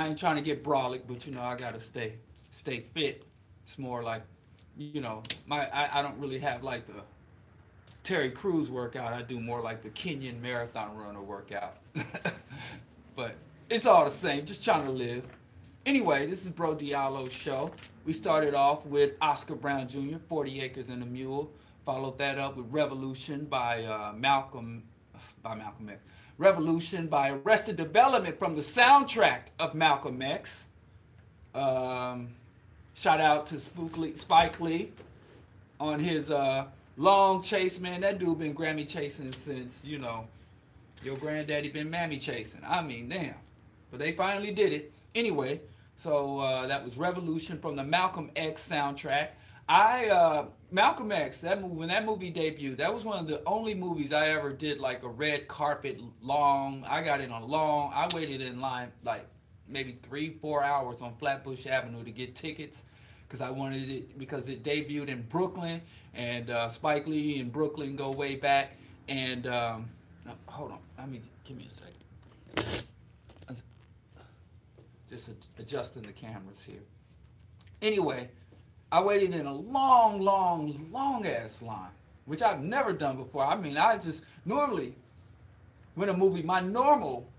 I ain't trying to get brolic, but you know, I gotta stay fit. It's more like, you know, I don't really have like the Terry Crews workout. I do more like the Kenyan marathon runner workout. But it's all the same, just trying to live. Anyway, this is Bro Diallo's show. We started off with Oscar Brown Jr., 40 Acres and a Mule. Followed that up with Revolution by Malcolm X. Revolution by Arrested Development from the soundtrack of Malcolm X. Shout out to Spike Lee on his long chase, man. That dude been Grammy chasing since, you know, your granddaddy been mammy chasing. I mean, damn. But they finally did it. Anyway, so that was Revolution from the Malcolm X soundtrack. Malcolm X, when that movie debuted, that was one of the only movies I ever did like a red carpet long. I got in I waited in line like maybe 3-4 hours on Flatbush Avenue to get tickets because I wanted it, because it debuted in Brooklyn, and Spike Lee and Brooklyn go way back. And hold on, give me a second. Just adjusting the cameras here. Anyway, I waited in a long ass line, which I've never done before. I mean, I just normally, when a movie, my normal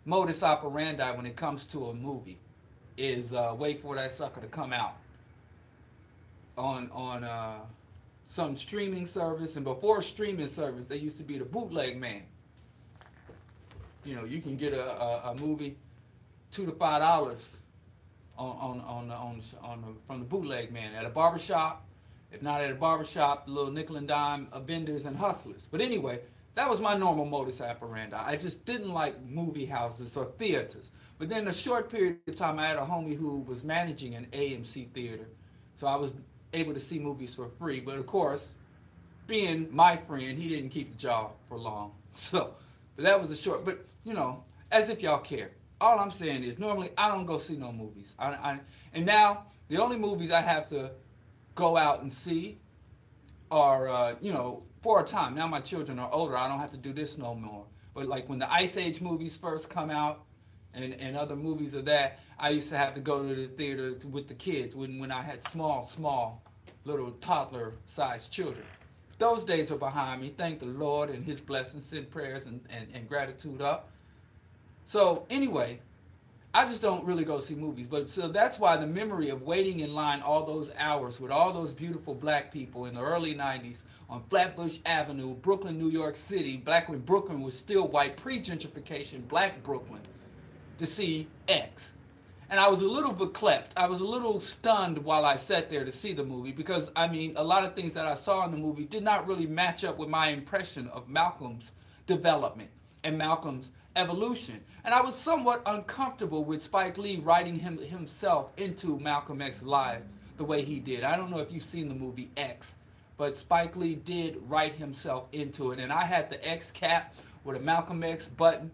modus operandi when it comes to a movie is wait for that sucker to come out on some streaming service. And before streaming service, there used to be the bootleg man. You know, you can get a movie $2 to $5 from the bootleg man at a barbershop. If not at a barbershop, the little nickel and dime vendors and hustlers. But anyway, that was my normal modus operandi. I just didn't like movie houses or theaters. But then a short period of time, I had a homie who was managing an AMC theater, so I was able to see movies for free. But of course, being my friend, he didn't keep the job for long. So, but that was a short. But you know, as if y'all care. All I'm saying is, normally I don't go see no movies. And now the only movies I have to go out and see are, you know, for a time. Now my children are older. I don't have to do this no more. But like when the Ice Age movies first come out, and other movies of that, I used to have to go to the theater with the kids when I had small little toddler-sized children. Those days are behind me. Thank the Lord and His blessings, send prayers and gratitude up. So anyway, I just don't really go see movies. But so that's why the memory of waiting in line all those hours with all those beautiful black people in the early 90s on Flatbush Avenue, Brooklyn, New York City, back when Brooklyn was still white, pre-gentrification, black Brooklyn, to see X. And I was a little beklept. I was a little stunned while I sat there to see the movie because, I mean, a lot of things that I saw in the movie did not really match up with my impression of Malcolm's development and Malcolm's evolution. And I was somewhat uncomfortable with Spike Lee writing himself into Malcolm X live the way he did. I don't know if you've seen the movie X, but Spike Lee did write himself into it. And I had the X cap with a Malcolm X button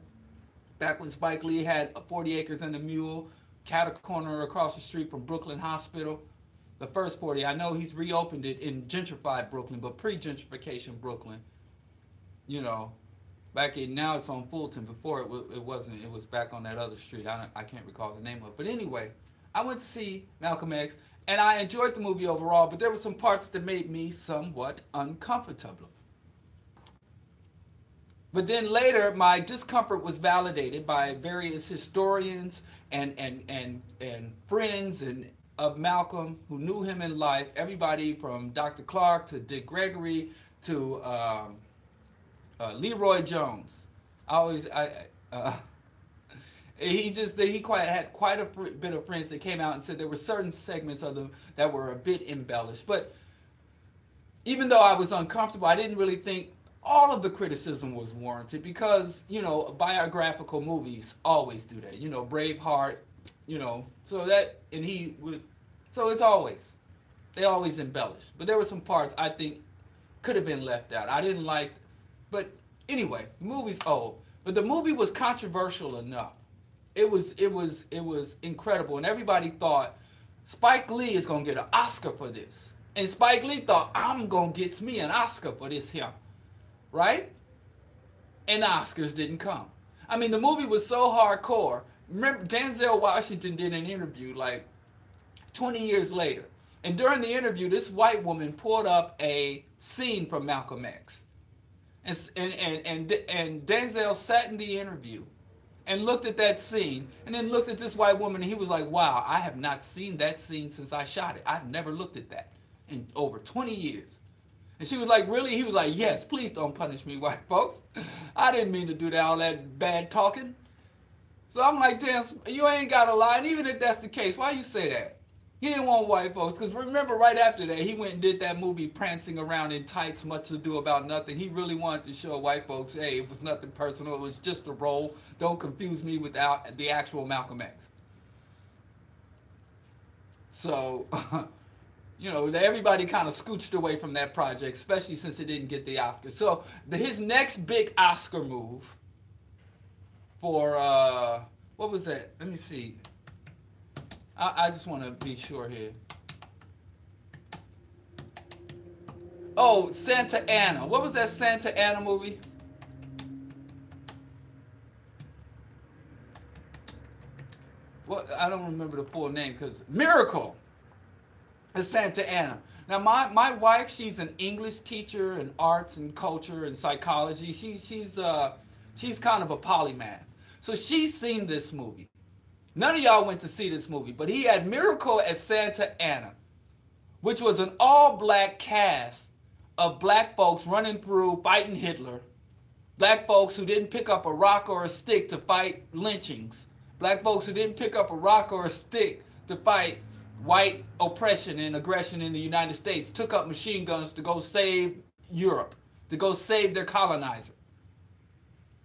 back when Spike Lee had 40 Acres and a Mule, catty corner across the street from Brooklyn Hospital. The first 40, I know he's reopened it in gentrified Brooklyn, but pre-gentrification Brooklyn, you know, now it's on Fulton. Before it wasn't. It was back on that other street. I can't recall the name of it. But anyway, I went to see Malcolm X, and I enjoyed the movie overall, but there were some parts that made me somewhat uncomfortable. But then later, my discomfort was validated by various historians and friends of Malcolm who knew him in life. Everybody from Dr. Clark to Dick Gregory to Leroy Jones. He had quite a bit of friends that came out and said there were certain segments of them that were a bit embellished. But even though I was uncomfortable, I didn't really think all of the criticism was warranted because, you know, biographical movies always do that. You know, Braveheart, you know, so they always embellish. But there were some parts I think could have been left out. I didn't like, but anyway, the movie's old. But the movie was controversial enough. It was incredible, and everybody thought Spike Lee is gonna get an Oscar for this. And Spike Lee thought, I'm gonna get me an Oscar for this here. Right? And the Oscars didn't come. I mean, the movie was so hardcore. Remember, Denzel Washington did an interview like 20 years later. And during the interview, this white woman pulled up a scene from Malcolm X. And Denzel sat in the interview and looked at that scene and then looked at this white woman and he was like, wow, I have not seen that scene since I shot it. I've never looked at that in over 20 years. And she was like, really? He was like, yes, please don't punish me, white folks. I didn't mean to do that, all that bad talking. So I'm like, damn, you ain't got to lie. And even if that's the case, why you say that? He didn't want white folks. Because remember, right after that, he went and did that movie Prancing Around in Tights, Much Ado About Nothing. He really wanted to show white folks, hey, it was nothing personal. It was just a role. Don't confuse me with the actual Malcolm X. So, you know, everybody kind of scooched away from that project, especially since it didn't get the Oscar. So his next big Oscar move for, what was that? Let me see. I just want to be sure here. Oh, Santa Ana. What was that Santa Ana movie? Well, I don't remember the full name because Miracle is Santa Ana. Now, my wife, she's an English teacher in arts and culture and psychology. She's kind of a polymath. So she's seen this movie. None of y'all went to see this movie, but he had Miracle at Santa Ana, which was an all-black cast of black folks running through fighting Hitler, black folks who didn't pick up a rock or a stick to fight lynchings, black folks who didn't pick up a rock or a stick to fight white oppression and aggression in the United States, took up machine guns to go save Europe, to go save their colonizer.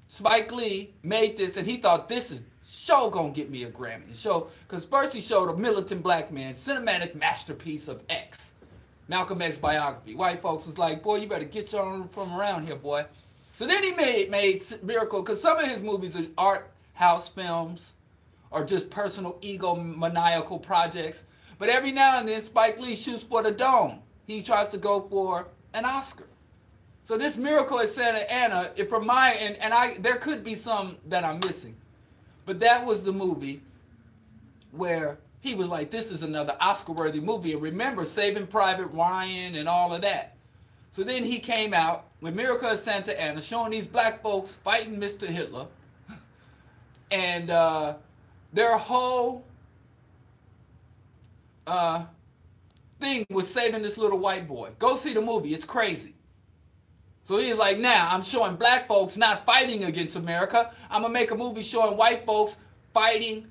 Spike Lee made this, and he thought this is show gonna get me a Grammy. Show, because first he showed a militant black man, cinematic masterpiece of X, Malcolm X biography. White folks was like, boy, you better get your own from around here, boy. So then he made Miracle, because some of his movies are art house films or just personal ego maniacal projects. But every now and then Spike Lee shoots for the dome. He tries to go for an Oscar. So this Miracle at Santa Ana, from my and there could be some that I'm missing. But that was the movie where he was like, this is another Oscar-worthy movie. And remember, Saving Private Ryan and all of that. So then he came out with Miracle at Santa Ana, showing these black folks fighting Mr. Hitler. And their whole thing was saving this little white boy. Go see the movie. It's crazy. So he's like, now I'm showing black folks not fighting against America. I'm going to make a movie showing white folks fighting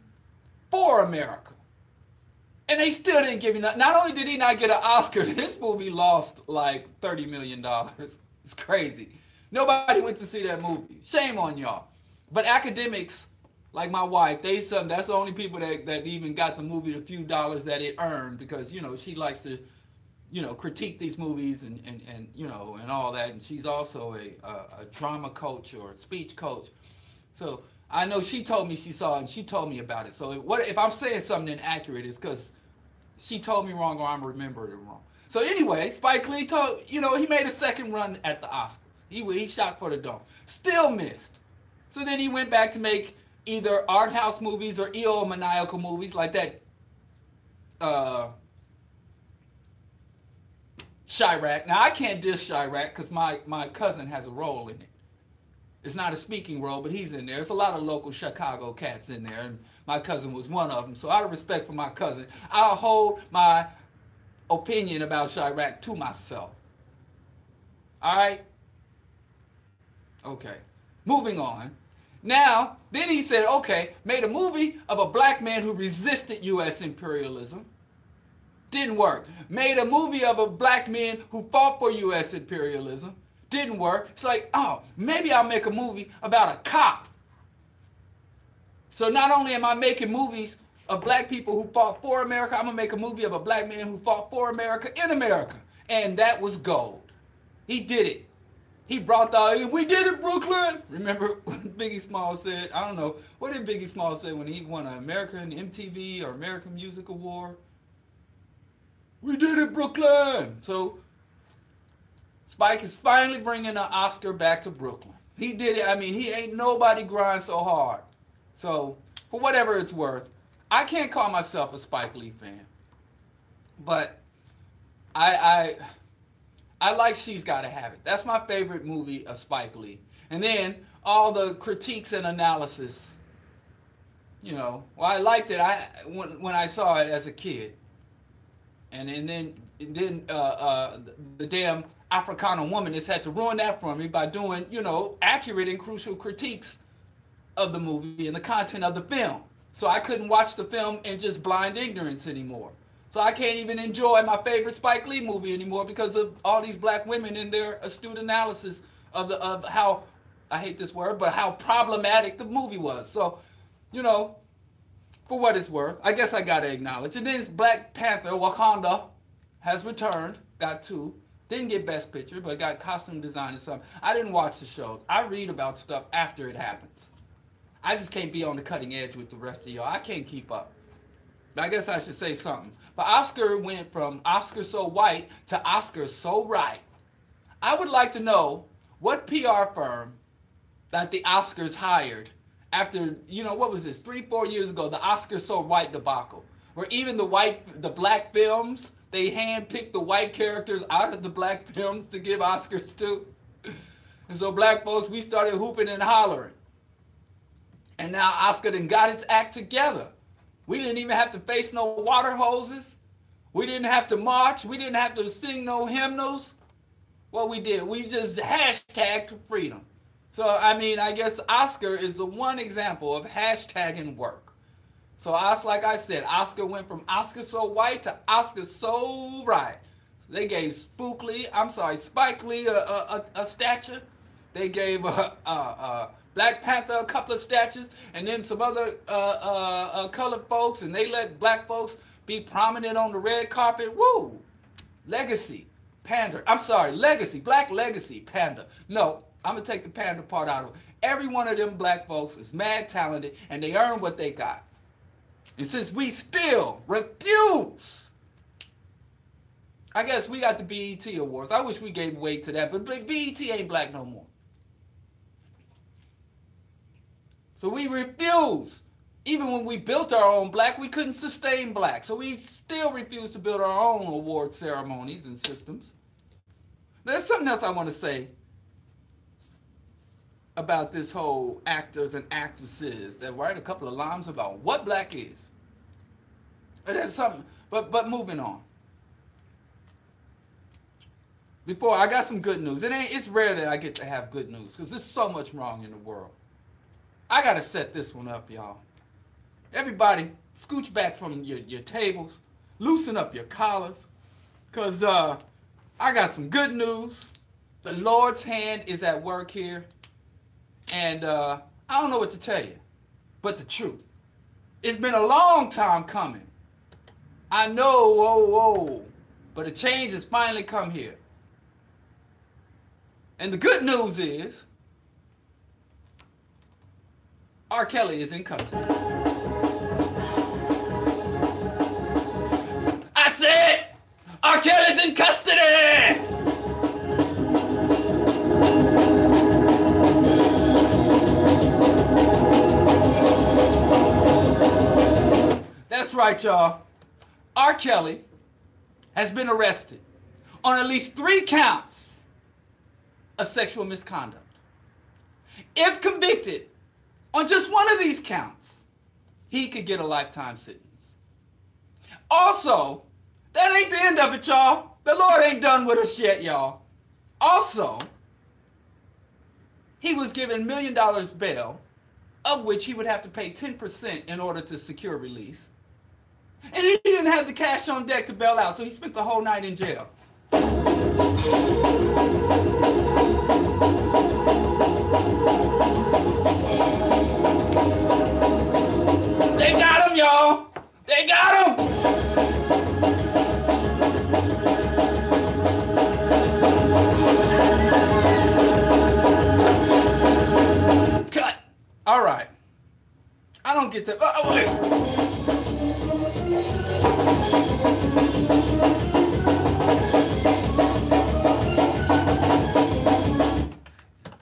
for America. And they still didn't give him that. Not only did he not get an Oscar, this movie lost like $30 million. It's crazy. Nobody went to see that movie. Shame on y'all. But academics, like my wife, that's the only people that even got the movie the few dollars that it earned, because, you know, she likes to, you know, critique these movies and you know, and all that. And she's also a drama coach or a speech coach. So I know she told me she saw it and she told me about it. So if I'm saying something inaccurate, it's because she told me wrong or I'm remembering it wrong. So anyway, Spike Lee he made a second run at the Oscars. He shot for the dome. Still missed. So then he went back to make either art house movies or ego maniacal movies like that Chirac. Now, I can't diss Chirac because my cousin has a role in it. It's not a speaking role, but he's in there. There's a lot of local Chicago cats in there, and my cousin was one of them. So out of respect for my cousin, I'll hold my opinion about Chirac to myself. All right? Okay. Moving on. Now, then he said, okay, made a movie of a black man who resisted U.S. imperialism. Didn't work. Made a movie of a black man who fought for U.S. imperialism. Didn't work. It's like, oh, maybe I'll make a movie about a cop. So not only am I making movies of black people who fought for America, I'm going to make a movie of a black man who fought for America in America. And that was gold. He did it. He brought the, we did it, Brooklyn. Remember what Biggie Smalls said? I don't know. What did Biggie Smalls say when he won an American MTV or American Music Award? We did it, Brooklyn. So Spike is finally bringing an Oscar back to Brooklyn. He did it. I mean, he ain't nobody grind so hard. So, for whatever it's worth, I can't call myself a Spike Lee fan. But I like She's Gotta Have It. That's my favorite movie of Spike Lee. And then all the critiques and analysis, you know, well, I liked it when I saw it as a kid. And then the damn Africana woman has had to ruin that for me by doing, you know, accurate and crucial critiques of the movie and the content of the film. So I couldn't watch the film in just blind ignorance anymore. So I can't even enjoy my favorite Spike Lee movie anymore because of all these black women in their astute analysis of how, I hate this word, but how problematic the movie was. So, you know, for what it's worth, I guess I gotta acknowledge. And then Black Panther, Wakanda, has returned, got 2. Didn't get Best Picture, but got costume design and something. I didn't watch the shows. I read about stuff after it happens. I just can't be on the cutting edge with the rest of y'all. I can't keep up. I guess I should say something. But Oscar went from Oscar so white to Oscar so right. I would like to know what PR firm that the Oscars hired after, you know, what was this, 3-4 years ago, the Oscar so white debacle, where even the black films, they handpicked the white characters out of the black films to give Oscars to. And so black folks, we started hooping and hollering. And now Oscar done got its act together. We didn't even have to face no water hoses. We didn't have to march. We didn't have to sing no hymnals. What we did, we just hashtagged freedom. So, I mean, I guess Oscar is the one example of hashtagging work. So, like I said, Oscar went from Oscar so white to Oscar so right. They gave Spike Lee a statue. They gave Black Panther a couple of statues, and then some other colored folks, and they let black folks be prominent on the red carpet. Woo! Legacy, pander. I'm sorry, legacy, black legacy, panda. No, I'm going to take the panda part out of it. Every one of them black folks is mad talented, and they earn what they got. And since we still refuse, I guess we got the BET Awards. I wish we gave weight to that, but BET ain't black no more. So we refuse. Even when we built our own black, we couldn't sustain black. So we still refuse to build our own award ceremonies and systems. Now, there's something else I want to say about this whole actors and actresses that write a couple of lines about what black is. And there's something, but moving on. Before, I got some good news. It's rare that I get to have good news because there's so much wrong in the world. I got to set this one up, y'all. Everybody, scooch back from your tables, loosen up your collars, because I got some good news. The Lord's hand is at work here, and I don't know what to tell you, but the truth. It's been a long time coming. I know, but a change has finally come here. And the good news is, R. Kelly is in custody. I said, R. Kelly's in custody! That's right, y'all. R. Kelly has been arrested on at least 3 counts of sexual misconduct. If convicted on just one of these counts, he could get a lifetime sentence. Also, that ain't the end of it, y'all. The Lord ain't done with us yet, y'all. Also, he was given $1 million bail, of which he would have to pay 10% in order to secure release. And he didn't have the cash on deck to bail out, so he spent the whole night in jail. They got him, y'all. They got him. Cut. All right. I don't get to. Wait.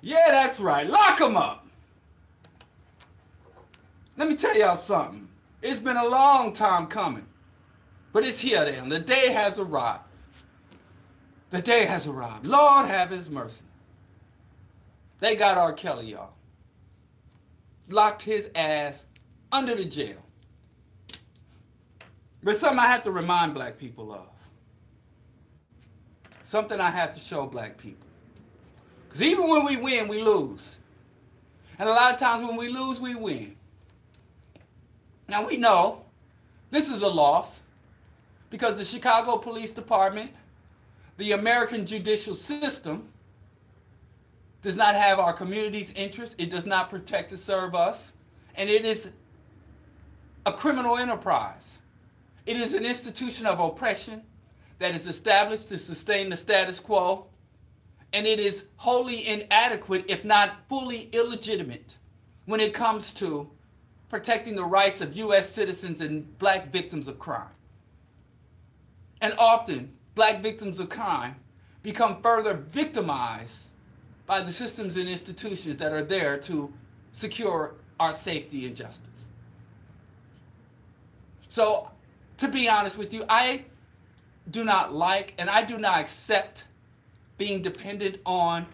Yeah, that's That's right. Lock them up. Let me tell y'all something. It's been a long time coming. But it's here then. The day has arrived. The day has arrived. Lord have his mercy. They got R. Kelly, y'all. Locked his ass under the jail. But something I have to remind black people of. Something I have to show black people. Because even when we win, we lose. And a lot of times when we lose, we win. Now we know this is a loss because the Chicago Police Department, the American judicial system, does not have our community's interests. It does not protect and serve us. And it is a criminal enterprise. It is an institution of oppression that is established to sustain the status quo. And it is wholly inadequate, if not fully illegitimate, when it comes to protecting the rights of U.S. citizens and black victims of crime. And often, black victims of crime become further victimized by the systems and institutions that are there to secure our safety and justice. So, to be honest with you, I do not like and I do not accept being dependent on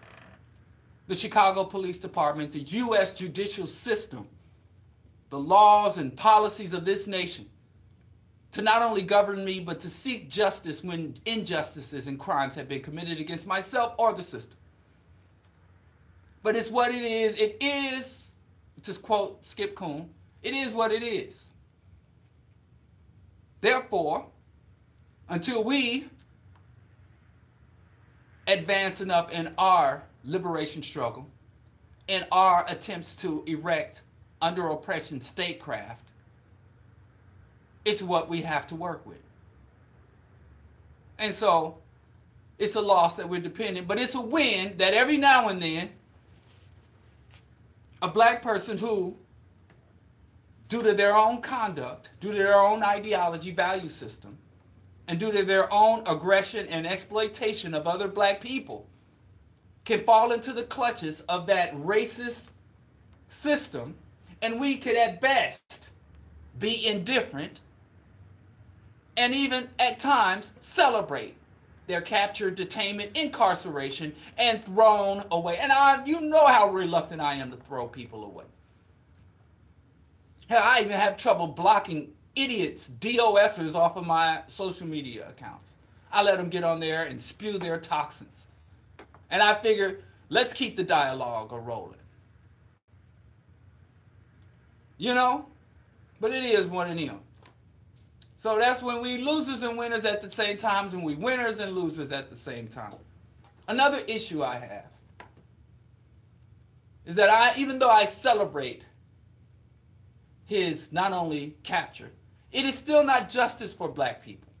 the Chicago Police Department, the U.S. judicial system, the laws and policies of this nation to not only govern me, but to seek justice when injustices and crimes have been committed against myself or the system. But it's what it is. It is, to quote Skip Coon, it is what it is. Therefore, until we advance enough in our liberation struggle, in our attempts to erect under oppression statecraft, it's what we have to work with. And so, it's a loss that we're dependent, but it's a win that every now and then, a black person who, due to their own conduct, due to their own ideology, value system, and due to their own aggression and exploitation of other black people, can fall into the clutches of that racist system, and we could at best be indifferent and even at times celebrate their capture, detainment, incarceration, and thrown away. And you know how reluctant I am to throw people away. Hell, I even have trouble blocking idiots, DOSers off of my social media accounts. I let them get on there and spew their toxins. And I figure, let's keep the dialogue a-rolling. You know? But it is what it is. So that's when we losers and winners at the same time, and we winners and losers at the same time. Another issue I have is that even though I celebrate his not only capture, it is still not justice for black people.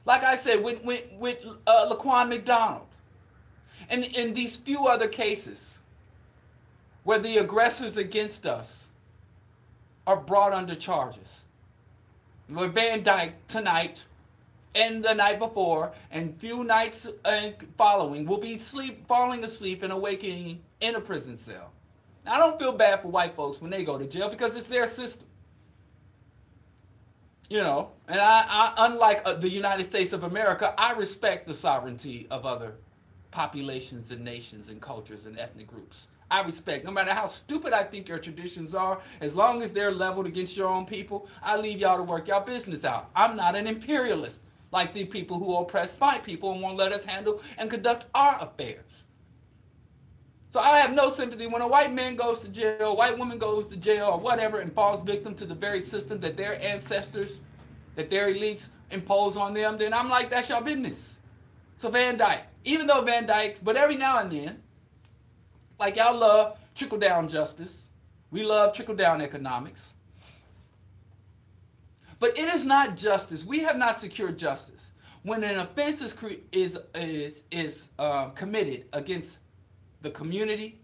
Like I said, with Laquan McDonald, and in these few other cases where the aggressors against us are brought under charges. With Van Dyke tonight and the night before and few nights following will be falling asleep and awakening in a prison cell. Now, I don't feel bad for white folks when they go to jail because it's their system. You know, and I unlike the United States of America, I respect the sovereignty of other populations and nations and cultures and ethnic groups. I respect, no matter how stupid I think your traditions are, as long as they're leveled against your own people, I leave y'all to work y'all business out. I'm not an imperialist like the people who oppress my people and won't let us handle and conduct our affairs. So I have no sympathy when a white man goes to jail, a white woman goes to jail or whatever and falls victim to the very system that their ancestors, that their elites impose on them, then I'm like, that's your business. So Van Dyke, even though Van Dyke's, but every now and then, like y'all love trickle-down justice. We love trickle-down economics. But it is not justice. We have not secured justice. When an offense is committed against the community,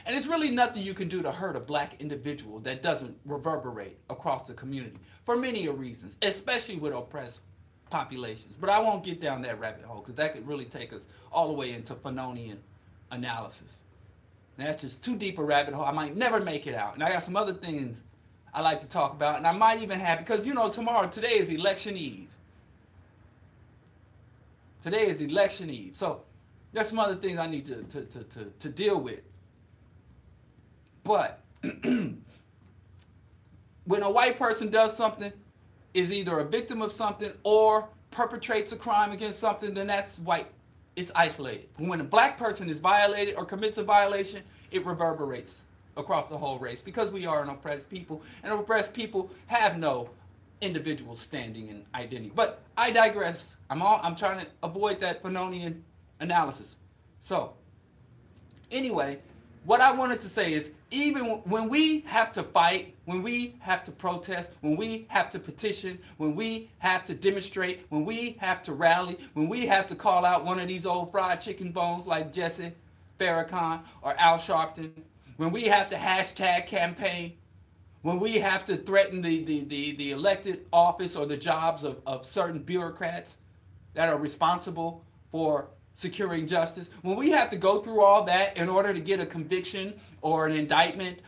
and it's really nothing you can do to hurt a black individual that doesn't reverberate across the community for many reasons, especially with oppressed populations. But I won't get down that rabbit hole because that could really take us all the way into Fanonian analysis. That's just too deep a rabbit hole. I might never make it out. And I got some other things I like to talk about. And I might even have, because, you know, today is election eve. Today is election eve. So there's some other things I need to deal with. But when a white person does something, is either a victim of something or perpetrates a crime against something, then that's white. It's isolated. When a black person is violated or commits a violation, it reverberates across the whole race because we are an oppressed people, and oppressed people have no individual standing and identity. But I digress. I'm trying to avoid that Fanonian analysis. So, anyway, what I wanted to say is, even when we have to fight, when we have to protest, when we have to petition, when we have to demonstrate, when we have to rally, when we have to call out one of these old fried chicken bones like Jesse Farrakhan or Al Sharpton, when we have to hashtag campaign, when we have to threaten the elected office or the jobs of certain bureaucrats that are responsible for securing justice, when we have to go through all that in order to get a conviction or an indictment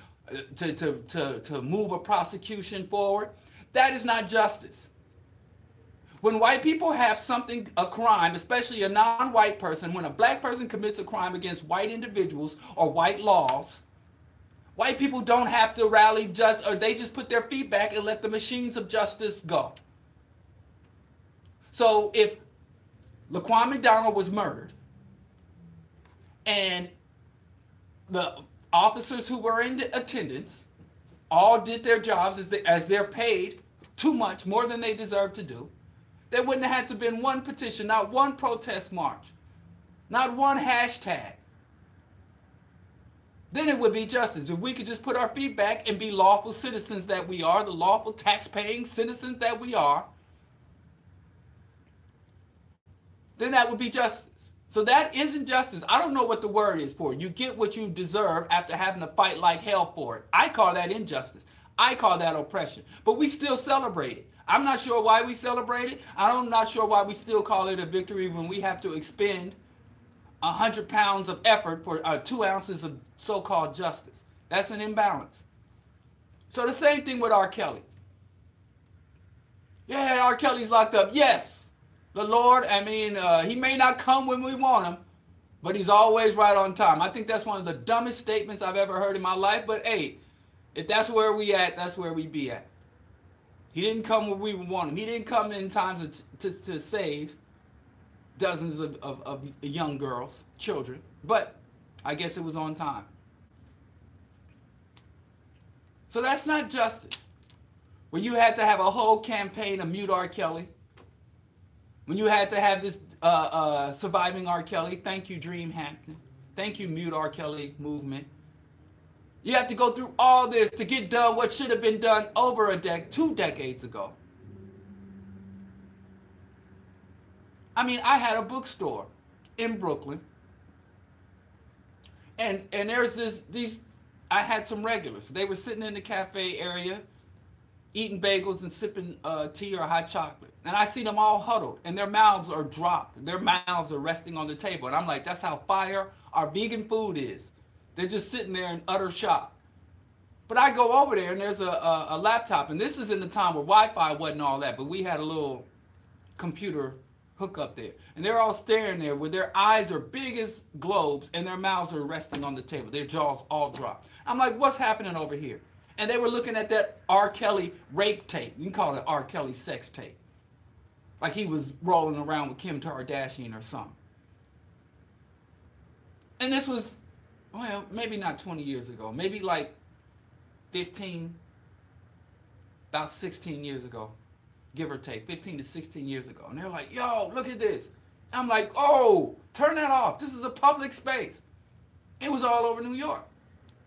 to move a prosecution forward, that is not justice. When white people have something, a crime, especially a non-white person, when a black person commits a crime against white individuals or white laws, white people don't have to rally, or they just put their feet back and let the machines of justice go. So if Laquan McDonald was murdered, and the officers who were in attendance all did their jobs as they're paid too much, more than they deserve to do, there wouldn't have had to been one petition, not one protest march, not one hashtag. Then it would be justice. If we could just put our feet back and be lawful citizens that we are, the lawful tax-paying citizens that we are, then that would be justice. So that isn't justice. I don't know what the word is for it. You get what you deserve after having to fight like hell for it. I call that injustice. I call that oppression. But we still celebrate it. I'm not sure why we celebrate it. I'm not sure why we still call it a victory when we have to expend 100 pounds of effort for 2 ounces of so-called justice. That's an imbalance. So the same thing with R. Kelly. Yeah, R. Kelly's locked up. Yes. The Lord, he may not come when we want him, but he's always right on time. I think that's one of the dumbest statements I've ever heard in my life, but hey, if that's where we at, that's where we be at. He didn't come when we want him. He didn't come in time to save dozens of young girls, children, but I guess it was on time. So that's not justice. When you had to have a whole campaign to mute R. Kelly, when you had to have this surviving R. Kelly, thank you Dream Hampton, thank you Mute R. Kelly movement. You have to go through all this to get done what should have been done over 2 decades ago. I had a bookstore in Brooklyn, and there's I had some regulars. They were sitting in the cafe area, eating bagels and sipping tea or hot chocolate. And I see them all huddled, and their mouths are dropped. Their mouths are resting on the table. And I'm like, that's how fire our vegan food is. They're just sitting there in utter shock. But I go over there, and there's a laptop. And this is in the time where Wi-Fi wasn't all that, but we had a little computer hookup there. And they're all staring there with their eyes are big as globes, and their mouths are resting on the table. Their jaws all dropped. I'm like, what's happening over here? And they were looking at that R. Kelly rape tape. You can call it R. Kelly sex tape. Like he was rolling around with Kim Kardashian or something. And this was, well, maybe not 20 years ago. Maybe like 15, about 16 years ago. Give or take, 15 to 16 years ago. And they're like, yo, look at this. I'm like, oh, turn that off. This is a public space. It was all over New York.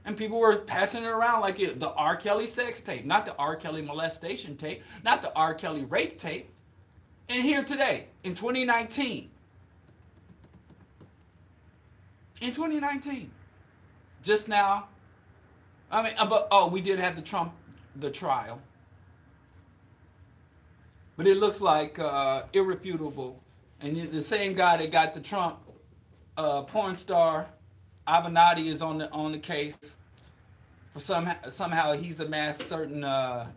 And people were passing it around like the R. Kelly sex tape, not the R. Kelly molestation tape, not the R. Kelly rape tape. And here today, in 2019, just now, we did have the trial. But it looks like irrefutable. And the same guy that got the Trump porn star Avenatti is on the case. For somehow he's amassed certain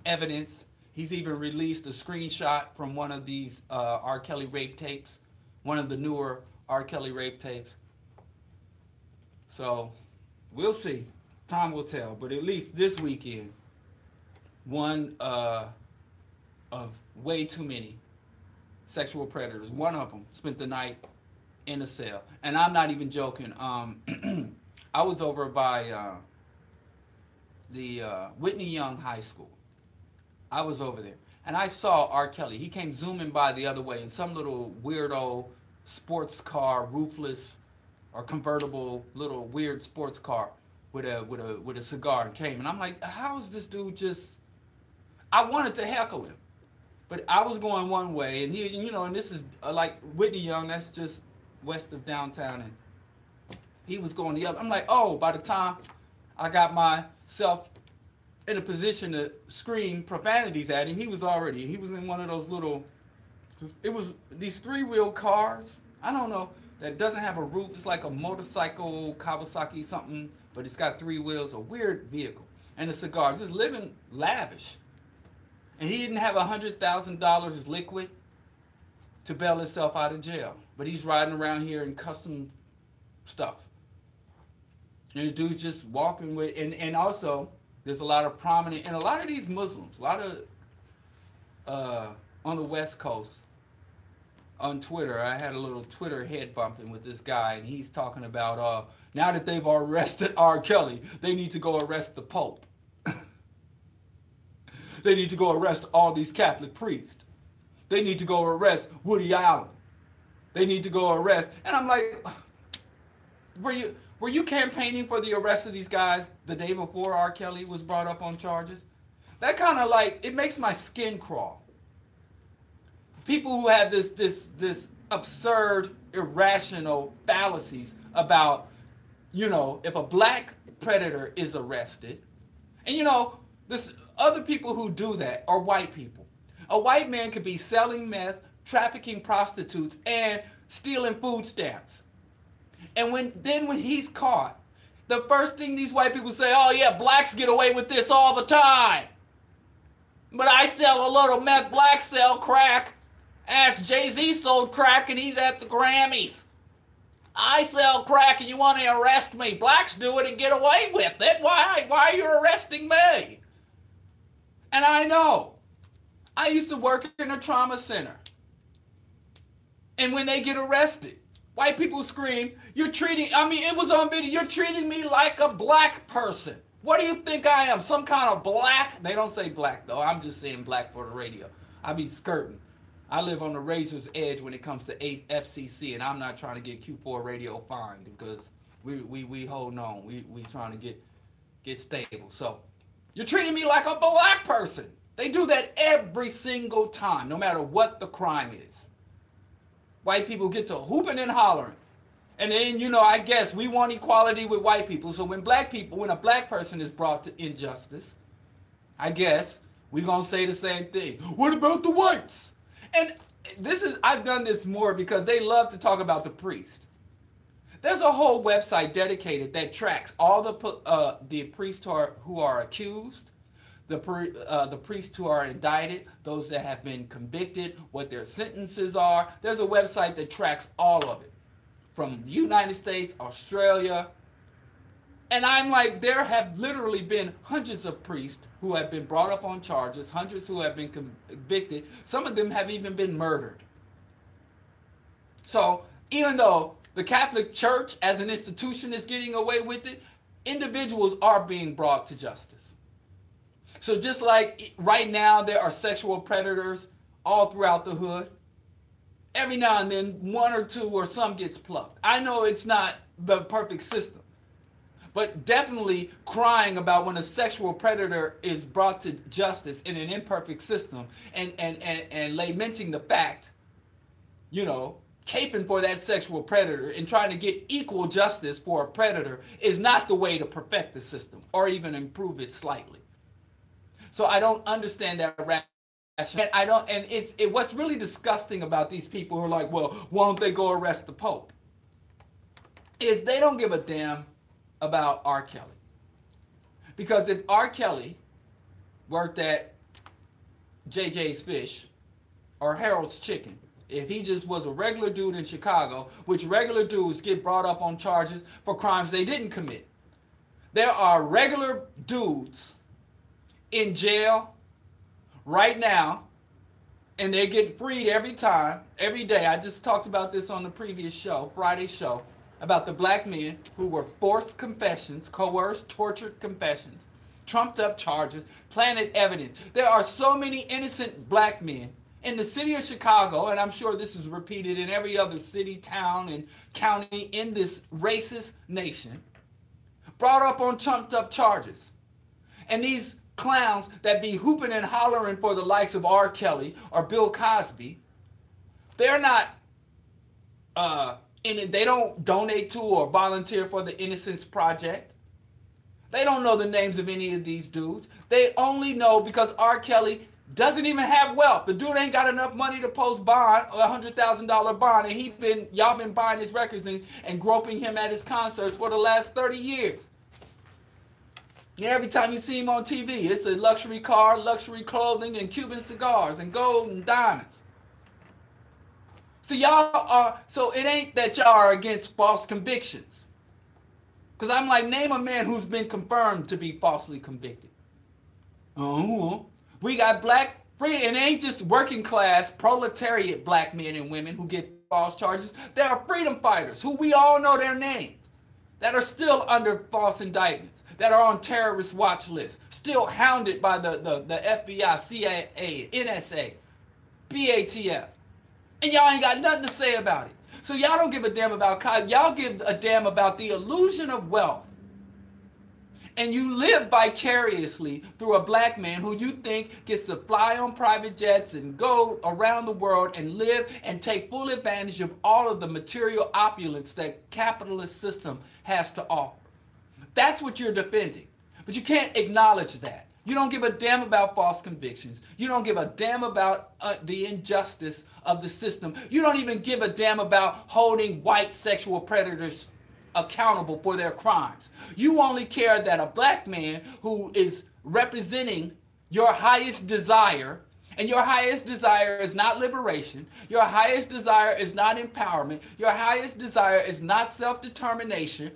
evidence. He's even released a screenshot from one of these R. Kelly rape tapes, one of the newer R. Kelly rape tapes. So we'll see. Time will tell. But at least this weekend, one of way too many sexual predators, one of them spent the night in a cell. And I'm not even joking. I was over by the Whitney Young High School. I was over there. And I saw R. Kelly. He came zooming by the other way in some little weirdo sports car, roofless or convertible little weird sports car with a cigar, and came. And I'm like, how is this dude just... I wanted to heckle him. But I was going one way, and he, you know, and this is like Whitney Young, that's just west of downtown, and he was going the other. I'm like, oh, by the time I got myself in a position to scream profanities at him, he was in one of those little, it was these three-wheel cars, I don't know, that doesn't have a roof. It's like a motorcycle, Kawasaki something, but it's got three wheels, a weird vehicle, and a cigar, just living lavish. And he didn't have $100,000 liquid to bail himself out of jail. But he's riding around here in custom stuff. And the dude's just walking with, and also, there's a lot of prominent, and a lot of these Muslims, a lot of, on the West Coast, on Twitter, I had a little Twitter head bumping with this guy, and he's talking about, now that they've arrested R. Kelly, they need to go arrest the Pope. They need to go arrest all these Catholic priests. They need to go arrest Woody Allen. They need to go arrest. And I'm like, were you campaigning for the arrest of these guys the day before R. Kelly was brought up on charges? That kind of like, it makes my skin crawl. People who have this absurd, irrational fallacies about, you know, if a black predator is arrested, and you know, this other people who do that are white people. A white man could be selling meth, trafficking prostitutes, and stealing food stamps. And when he's caught, the first thing these white people say, oh yeah, blacks get away with this all the time. But I sell a little meth, blacks sell crack. Ask Jay-Z sold crack and he's at the Grammys. I sell crack and you want to arrest me. Blacks do it and get away with it. Why are you arresting me? And I know. I used to work in a trauma center. And when they get arrested, white people scream, you're treating, I mean, it was on video, you're treating me like a black person. What do you think I am? Some kind of black? They don't say black, though. I'm just saying black for the radio. I be skirting. I live on the razor's edge when it comes to FCC, and I'm not trying to get Q4 radio fined because we holding on. We trying to get stable. So you're treating me like a black person. They do that every single time, no matter what the crime is. White people get to hooping and hollering. And then, you know, I guess we want equality with white people. So when a black person is brought to injustice, I guess we're going to say the same thing. What about the whites? And I've done this more because they love to talk about the priest. There's a whole website dedicated that tracks all the priests who are accused, the priests who are indicted, those that have been convicted, what their sentences are. There's a website that tracks all of it from the United States, Australia. And I'm like, there have literally been hundreds of priests who have been brought up on charges, hundreds who have been convicted. Some of them have even been murdered. So even though the Catholic Church as an institution is getting away with it, individuals are being brought to justice. So just like right now there are sexual predators all throughout the hood, every now and then one or two or some gets plucked. I know it's not the perfect system, but definitely crying about when a sexual predator is brought to justice in an imperfect system and lamenting the fact, you know, caping for that sexual predator and trying to get equal justice for a predator is not the way to perfect the system or even improve it slightly. So I don't understand that rationale. What's really disgusting about these people who are like, well, why don't they go arrest the Pope? Is they don't give a damn about R. Kelly. Because if R. Kelly worked at JJ's Fish or Harold's Chicken, if he just was a regular dude in Chicago, which regular dudes get brought up on charges for crimes they didn't commit. There are regular dudes in jail right now, and they get freed every time, every day. I just talked about this on the previous show, Friday show, about the black men who were forced confessions, coerced, tortured confessions, trumped up charges, planted evidence. There are so many innocent black men in the city of Chicago, and I'm sure this is repeated in every other city, town, and county in this racist nation, brought up on trumped up charges. And these clowns that be hooping and hollering for the likes of R. Kelly or Bill Cosby, they're not they don't donate to or volunteer for the Innocence Project. They don't know the names of any of these dudes. They only know because R. Kelly doesn't even have wealth. The dude ain't got enough money to post bond, a $100,000 bond, and y'all been buying his records and groping him at his concerts for the last 30 years. And every time you see him on TV, it's a luxury car, luxury clothing, and Cuban cigars, and gold and diamonds. So so it ain't that y'all are against false convictions. Because I'm like, name a man who's been confirmed to be falsely convicted. We got black, free, and it ain't just working class, proletariat black men and women who get false charges. There are freedom fighters who we all know their names that are still under false indictments, that are on terrorist watch lists, still hounded by the FBI, CIA, NSA, BATF. And y'all ain't got nothing to say about it. So y'all don't give a damn about college. Y'all give a damn about the illusion of wealth. And you live vicariously through a black man who you think gets to fly on private jets and go around the world and live and take full advantage of all of the material opulence that capitalist system has to offer. That's what you're defending. But you can't acknowledge that. You don't give a damn about false convictions. You don't give a damn about the injustice of the system. You don't even give a damn about holding white sexual predators accountable for their crimes. You only care that a black man who is representing your highest desire, and your highest desire is not liberation, your highest desire is not empowerment, your highest desire is not self-determination,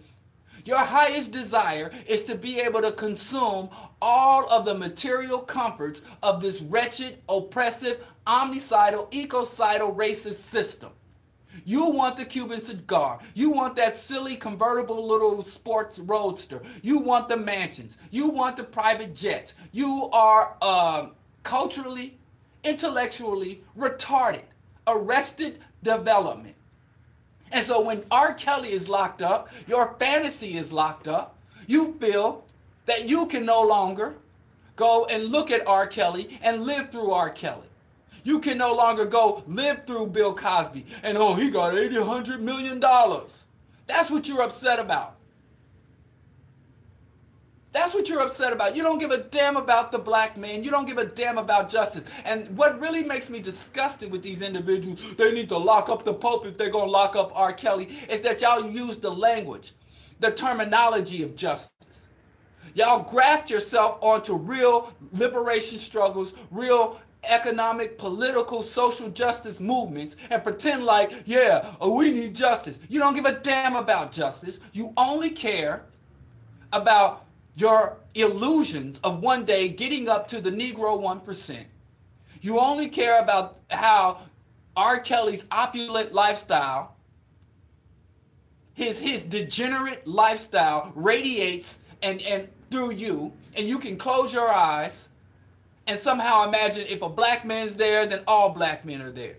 your highest desire is to be able to consume all of the material comforts of this wretched, oppressive, omnicidal, ecocidal, racist system. You want the Cuban cigar. You want that silly convertible little sports roadster. You want the mansions. You want the private jets. You are culturally, intellectually retarded, arrested development. And so when R. Kelly is locked up, your fantasy is locked up, you feel that you can no longer go and look at R. Kelly and live through R. Kelly. You can no longer go live through Bill Cosby and, oh, he got $100 million. That's what you're upset about. That's what you're upset about. You don't give a damn about the black man. You don't give a damn about justice. And what really makes me disgusted with these individuals, they need to lock up the Pope if they're going to lock up R. Kelly, is that y'all use the language, the terminology of justice. Y'all graft yourself onto real liberation struggles, real economic, political, social justice movements and pretend like, yeah, we need justice. You don't give a damn about justice. You only care about your illusions of one day getting up to the Negro 1%. You only care about how R. Kelly's opulent lifestyle, his degenerate lifestyle radiates and through you, and you can close your eyes and somehow imagine if a black man's there, then all black men are there.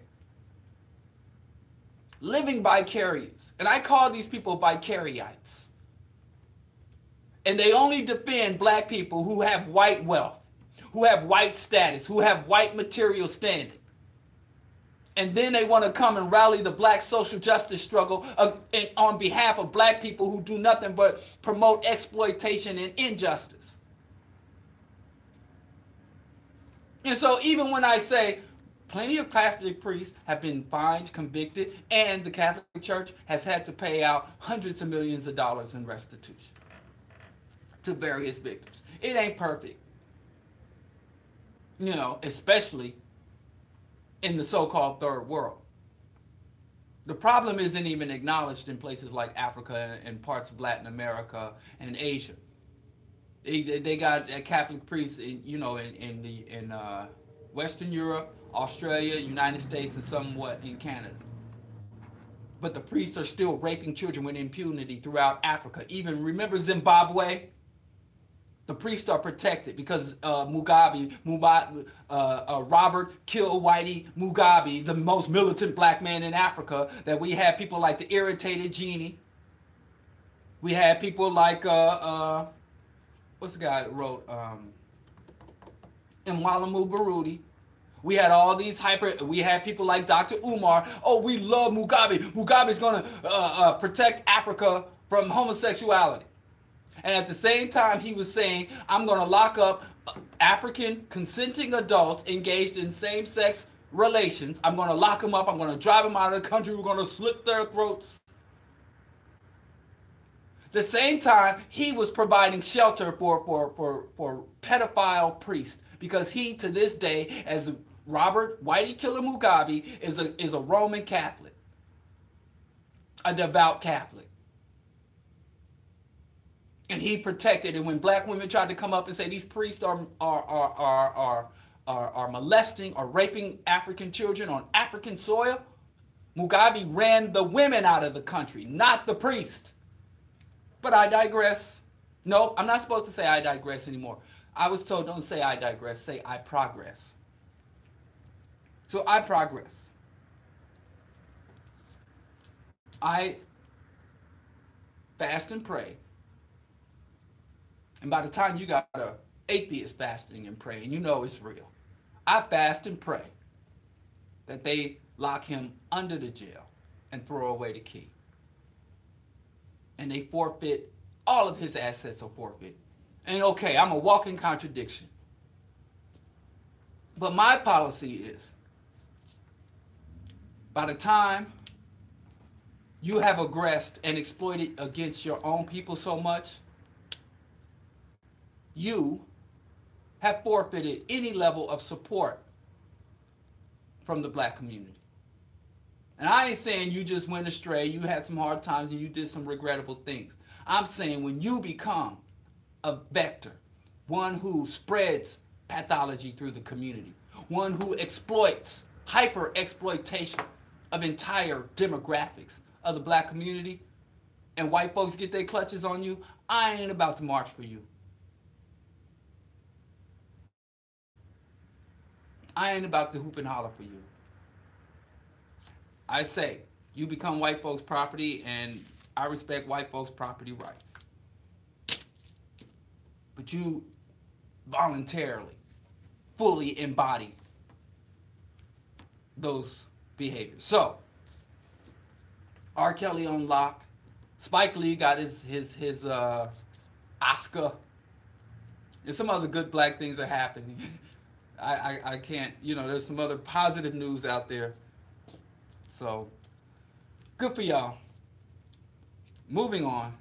Living vicarious. And I call these people vicariites. And they only defend black people who have white wealth, who have white status, who have white material standing. And then they want to come and rally the black social justice struggle on behalf of black people who do nothing but promote exploitation and injustice. And so even when I say plenty of Catholic priests have been fined, convicted, and the Catholic Church has had to pay out hundreds of millions of dollars in restitution. to various victims. It ain't perfect, you know, especially in the so-called third world. The problem isn't even acknowledged in places like Africa and parts of Latin America and Asia. They got Catholic priests, in Western Europe, Australia, United States, and somewhat in Canada. But the priests are still raping children with impunity throughout Africa. Even remember Zimbabwe? The priests are protected because Robert killed Whitey Mugabe, the most militant black man in Africa. That we had people like the irritated genie. We had people like what's the guy that wrote Mwalamu Baruti. We had all these we had people like Dr. Umar. Oh, we love Mugabe. Mugabe's going to protect Africa from homosexuality. And at the same time, he was saying, I'm going to lock up African consenting adults engaged in same-sex relations. I'm going to lock them up. I'm going to drive them out of the country. We're going to slit their throats. The same time, he was providing shelter for pedophile priests, because he, to this day, as Robert Whitey Killer Mugabe, is a Roman Catholic, a devout Catholic. And he protected. And when black women tried to come up and say these priests are molesting or raping African children on African soil, Mugabe ran the women out of the country, not the priest. But I digress. No, I'm not supposed to say I digress anymore. I was told don't say I digress, say I progress. So I progress. I fast and pray. And by the time you got an atheist fasting and praying, you know it's real. I fast and pray that they lock him under the jail and throw away the key. And they forfeit, all of his assets are forfeit. And okay, I'm a walking contradiction. But my policy is, by the time you have aggressed and exploited against your own people so much, you have forfeited any level of support from the black community. And I ain't saying you just went astray, you had some hard times, and you did some regrettable things. I'm saying when you become a vector, one who spreads pathology through the community, one who exploits hyper-exploitation of entire demographics of the black community, and white folks get their clutches on you, I ain't about to march for you. I ain't about to hoop and holler for you. I say, you become white folks' property, and I respect white folks' property rights. But you voluntarily, fully embody those behaviors. So, R. Kelly on lock. Spike Lee got his Oscar. And some other good black things are happening. I can't, there's some other positive news out there. So, good for y'all. Moving on.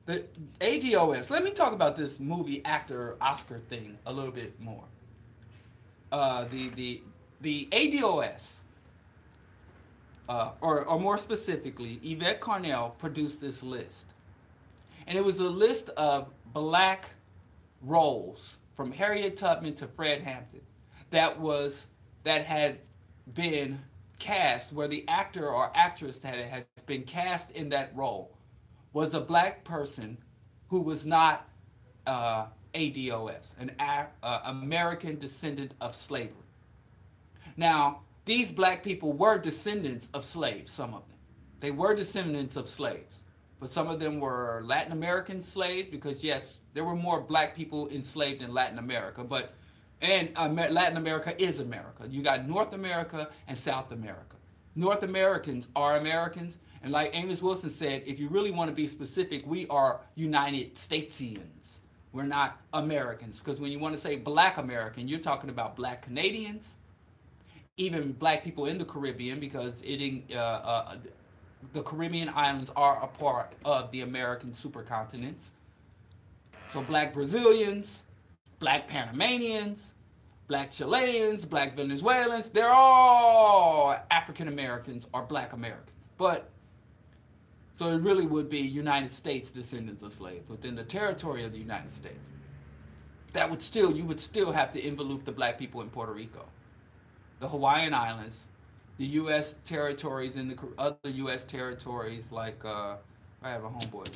The ADOS. Let me talk about this movie actor Oscar thing a little bit more. The ADOS, or more specifically, Yvette Carnell produced this list. And it was a list of black roles from Harriet Tubman to Fred Hampton that had been cast, where the actor or actress that has been cast in that role was a black person who was not ADOS, an American descendant of slavery. Now, these black people were descendants of slaves, some of them. They were descendants of slaves, but some of them were Latin American slaves, because yes, there were more black people enslaved in Latin America, and Latin America is America. You got North America and South America. North Americans are Americans, and like Amos Wilson said, if you really want to be specific, we are United Statesians. We're not Americans, because when you want to say black American, you're talking about black Canadians, even black people in the Caribbean, because the Caribbean islands are a part of the American supercontinents. So black Brazilians, black Panamanians, black Chileans, black Venezuelans, they're all African Americans or black Americans. But so it really would be United States descendants of slaves within the territory of the United States. That would still, you would still have to envelope the black people in Puerto Rico, the Hawaiian Islands, the U.S. territories and the other U.S. territories like, I have a homeboy,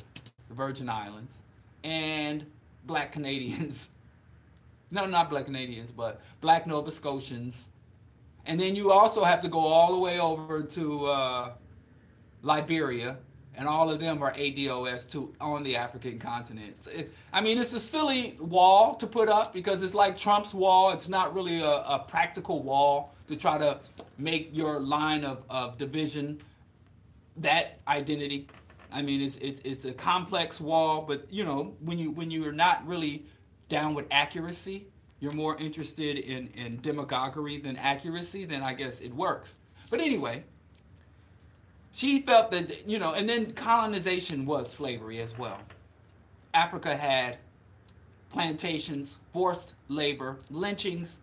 the Virgin Islands, and black Canadians. No, not black Canadians, but black Nova Scotians. And then you also have to go all the way over to Liberia, and all of them are ADOS too on the African continent. I mean, it's a silly wall to put up because it's like Trump's wall. It's not really a practical wall to try to make your line of division that identity. I mean, it's a complex wall, but you know, when you're not really down with accuracy, you're more interested in demagoguery than accuracy, then I guess it works. But anyway, she felt that, you know, and then colonization was slavery as well. Africa had plantations, forced labor, lynchings,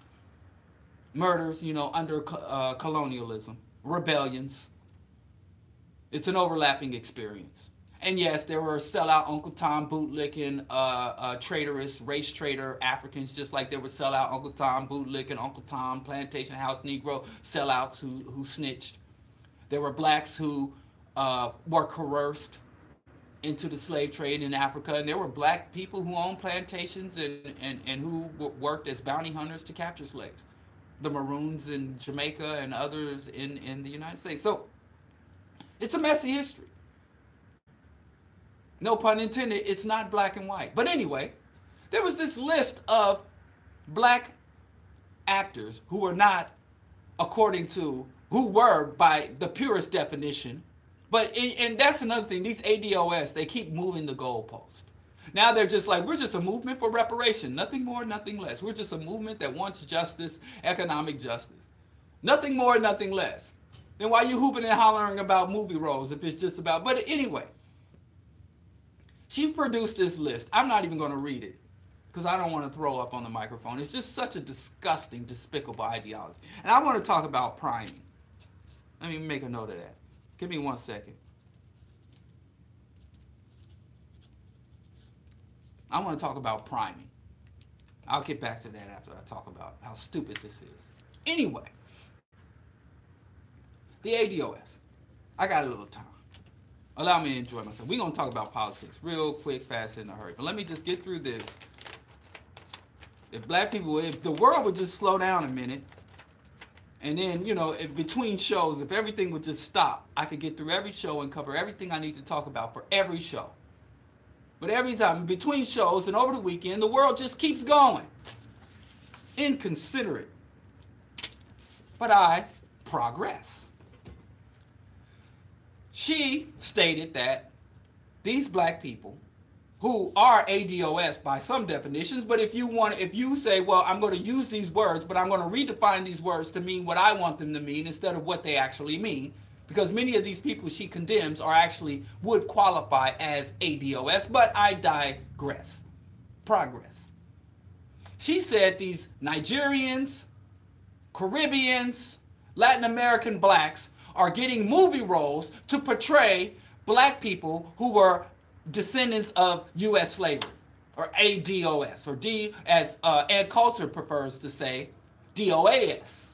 murders, you know, under colonialism, rebellions. It's an overlapping experience. And yes, there were sellout Uncle Tom bootlicking, traitorous, race traitor Africans, just like there were sellout Uncle Tom bootlicking, Uncle Tom plantation house Negro sellouts who snitched. There were blacks who were coerced into the slave trade in Africa, and there were black people who owned plantations and who worked as bounty hunters to capture slaves. The Maroons in Jamaica and others in the United States. So it's a messy history. No pun intended, it's not black and white. But anyway, there was this list of black actors who were not, according to, who were by the purest definition. But, and that's another thing, these ADOS, they keep moving the goalpost. Now they're just like, we're just a movement for reparation. Nothing more, nothing less. We're just a movement that wants justice, economic justice. Nothing more, nothing less. Then why are you hooping and hollering about movie roles if it's just about, but anyway. She produced this list. I'm not even going to read it because I don't want to throw up on the microphone. It's just such a disgusting, despicable ideology. And I want to talk about priming. Let me make a note of that. Give me 1 second. I want to talk about priming. I'll get back to that after I talk about how stupid this is. Anyway, the ADOS. I got a little time. Allow me to enjoy myself. We're going to talk about politics real quick, fast, in a hurry. But let me just get through this. If black people, if the world would just slow down a minute, and then, you know, if between shows, if everything would just stop, I could get through every show and cover everything I need to talk about for every show. But every time, between shows and over the weekend, the world just keeps going. Inconsiderate. But I progress. She stated that these black people, who are ADOS by some definitions, but if you say, well, I'm going to use these words, but I'm going to redefine these words to mean what I want them to mean instead of what they actually mean, because many of these people she condemns are actually would qualify as ADOS, but I digress. Progress. She said these Nigerians, Caribbeans, Latin American blacks are getting movie roles to portray black people who were descendants of U.S. slavery, or ADOS, or D, as Ann Coulter prefers to say, DOAS.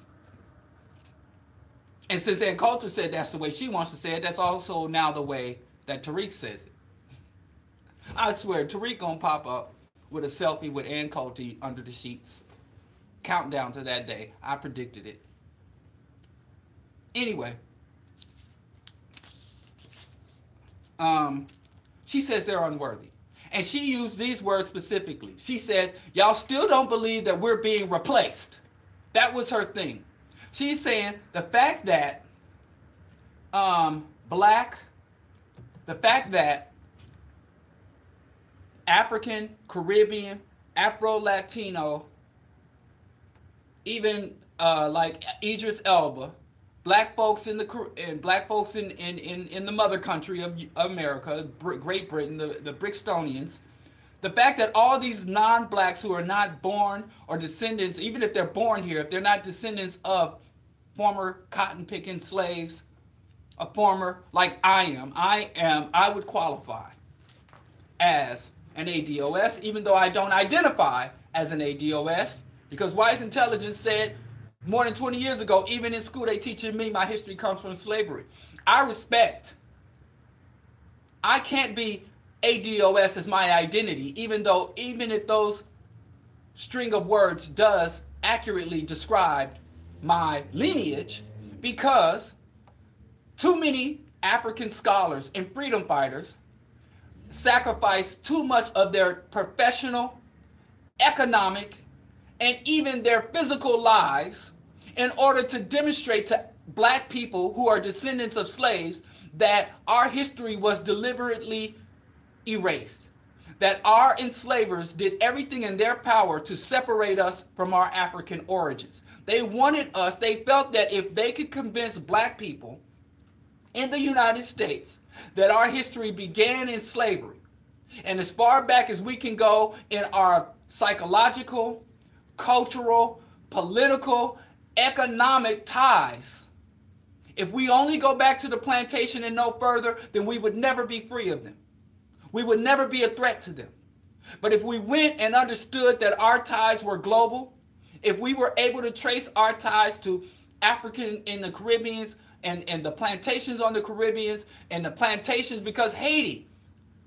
And since Ann Coulter said that's the way she wants to say it, that's also now the way that Tariq says it. I swear, Tariq gonna pop up with a selfie with Ann Coulter under the sheets. Countdown to that day. I predicted it. Anyway. She says they're unworthy. And she used these words specifically. She says, y'all still don't believe that we're being replaced. That was her thing. She's saying the fact that African, Caribbean, Afro-Latino, even like Idris Elba, black folks in the mother country of America, Great Britain, the Brixtonians, The fact that all these non-blacks who are not born or descendants, even if they're born here, if they're not descendants of former cotton-picking slaves, a former, like I would qualify as an ADOS, even though I don't identify as an ADOS, because Wise Intelligence said more than 20 years ago, even in school, they teaching me my history comes from slavery. I respect. I can't be ADOS as my identity, even if those string of words does accurately describe my lineage, because too many African scholars and freedom fighters sacrifice too much of their professional, economic, and even their physical lives in order to demonstrate to black people who are descendants of slaves that our history was deliberately erased, that our enslavers did everything in their power to separate us from our African origins. They wanted us, they felt that if they could convince black people in the United States that our history began in slavery, and as far back as we can go in our psychological, cultural, political, economic ties, if we only go back to the plantation and no further, then we would never be free of them. We would never be a threat to them. But if we went and understood that our ties were global, if we were able to trace our ties to African in the Caribbean and the plantations on the Caribbean and the plantations, because Haiti,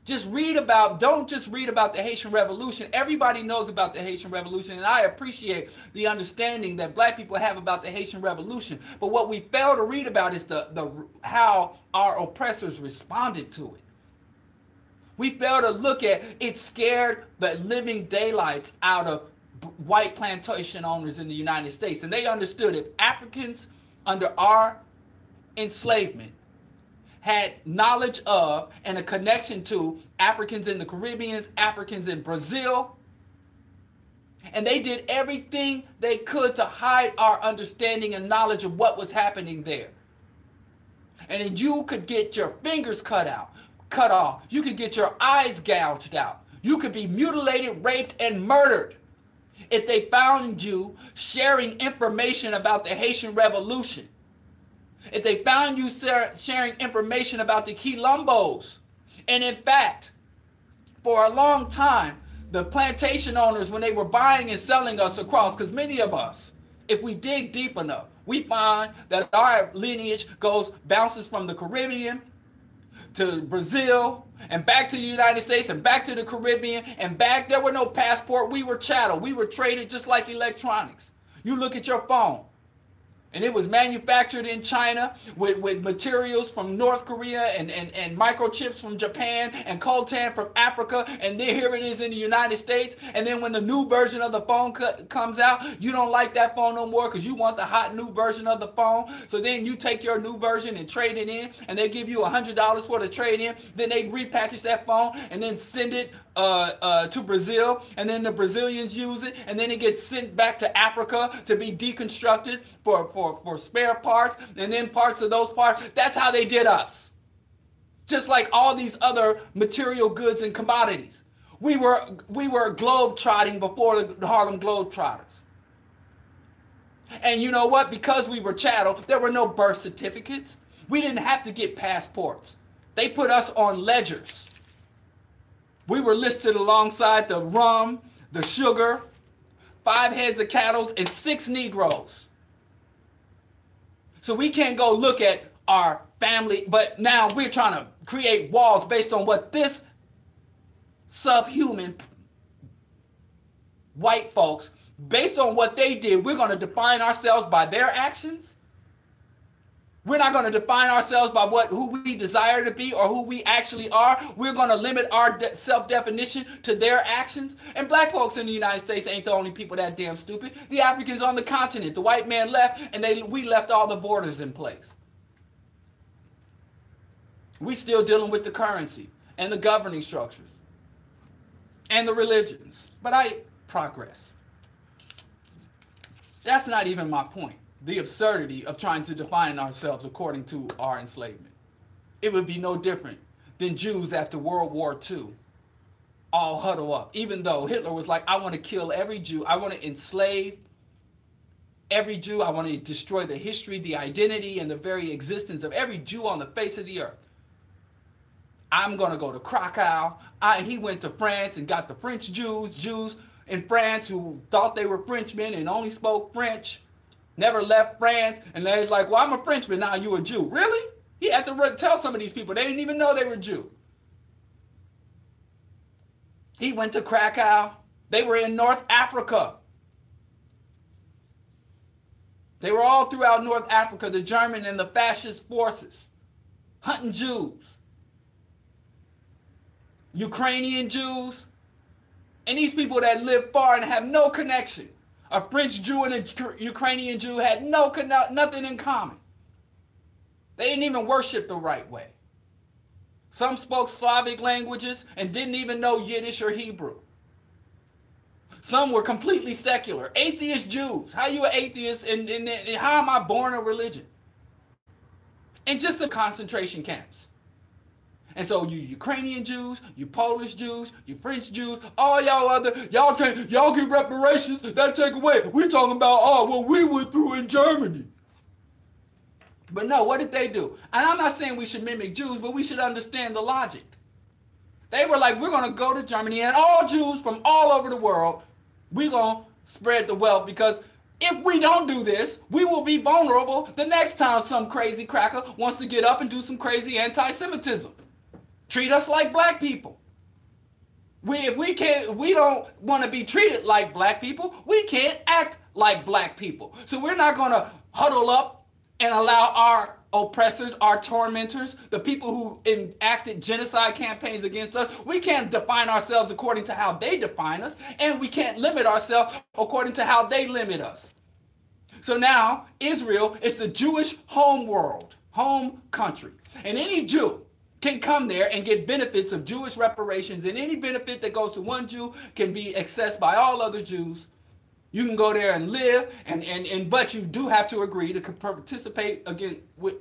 don't just read about the Haitian Revolution. Everybody knows about the Haitian Revolution, and I appreciate the understanding that black people have about the Haitian Revolution. But what we fail to read about is how our oppressors responded to it. We fail to look at it. Scared the living daylights out of white plantation owners in the United States. And they understood if Africans under our enslavement had knowledge of and a connection to Africans in the Caribbean, Africans in Brazil, and they did everything they could to hide our understanding and knowledge of what was happening there. And then you could get your fingers cut off. You could get your eyes gouged out. You could be mutilated, raped, and murdered if they found you sharing information about the Haitian Revolution. If they found you sharing information about the Quilombos. And in fact, for a long time, the plantation owners, when they were buying and selling us across, because many of us, if we dig deep enough, we find that our lineage bounces from the Caribbean to Brazil and back to the United States and back to the Caribbean and back. There were no passport. We were chattel. We were traded just like electronics. You look at your phone, and it was manufactured in China with materials from North Korea and microchips from Japan and coltan from Africa. And then here it is in the United States. And then when the new version of the phone comes out, you don't like that phone no more because you want the hot new version of the phone. So then you take your new version and trade it in, and they give you $100 for the trade in. Then they repackage that phone and then send it to Brazil, and then the Brazilians use it, and then it gets sent back to Africa to be deconstructed for spare parts, and then parts of those parts. That's how they did us. Just like all these other material goods and commodities. We were globe-trotting before the Harlem Globetrotters. And you know what? Because we were chattel, there were no birth certificates. We didn't have to get passports. They put us on ledgers. We were listed alongside the rum, the sugar, 5 heads of cattle, and 6 Negroes. So we can't go look at our family, but now we're trying to create walls based on what this subhuman white folks, based on what they did, we're going to define ourselves by their actions. We're not going to define ourselves by who we desire to be or who we actually are. We're going to limit our self-definition to their actions. And black folks in the United States ain't the only people that damn stupid. The Africans on the continent, the white man left, and we left all the borders in place. We still dealing with the currency and the governing structures and the religions. But I progress. That's not even my point. The absurdity of trying to define ourselves according to our enslavement. It would be no different than Jews after World War II all huddle up, even though Hitler was like, I want to kill every Jew. I want to enslave every Jew. I want to destroy the history, the identity, and the very existence of every Jew on the face of the earth. I'm going to go to Krakow. He went to France and got the French Jews in France who thought they were Frenchmen and only spoke French, never left France. And they're like, well, I'm a Frenchman, now you a Jew. Really? He had to tell some of these people. They didn't even know they were Jew. He went to Krakow. They were in North Africa. They were all throughout North Africa, the German and the fascist forces, hunting Jews. Ukrainian Jews, and these people that live far and have no connection. A French Jew and a Ukrainian Jew had nothing in common. They didn't even worship the right way. Some spoke Slavic languages and didn't even know Yiddish or Hebrew. Some were completely secular. Atheist Jews. How are you an atheist and how am I born a religion? And just the concentration camps. And so you Ukrainian Jews, you Polish Jews, you French Jews, all y'all get reparations, that take away. We're talking about, what we went through in Germany. But no, what did they do? And I'm not saying we should mimic Jews, but we should understand the logic. They were like, we're going to go to Germany and all Jews from all over the world, we're going to spread the wealth because if we don't do this, we will be vulnerable the next time some crazy cracker wants to get up and do some crazy anti-Semitism. Treat us like black people. If we don't want to be treated like black people, we can't act like black people. So we're not going to huddle up and allow our oppressors, our tormentors, the people who enacted genocide campaigns against us, we can't define ourselves according to how they define us, and we can't limit ourselves according to how they limit us. So now Israel is the Jewish home world, home country. And any Jew can come there and get benefits of Jewish reparations, and any benefit that goes to one Jew can be accessed by all other Jews. You can go there and live, but you do have to agree to participate again with,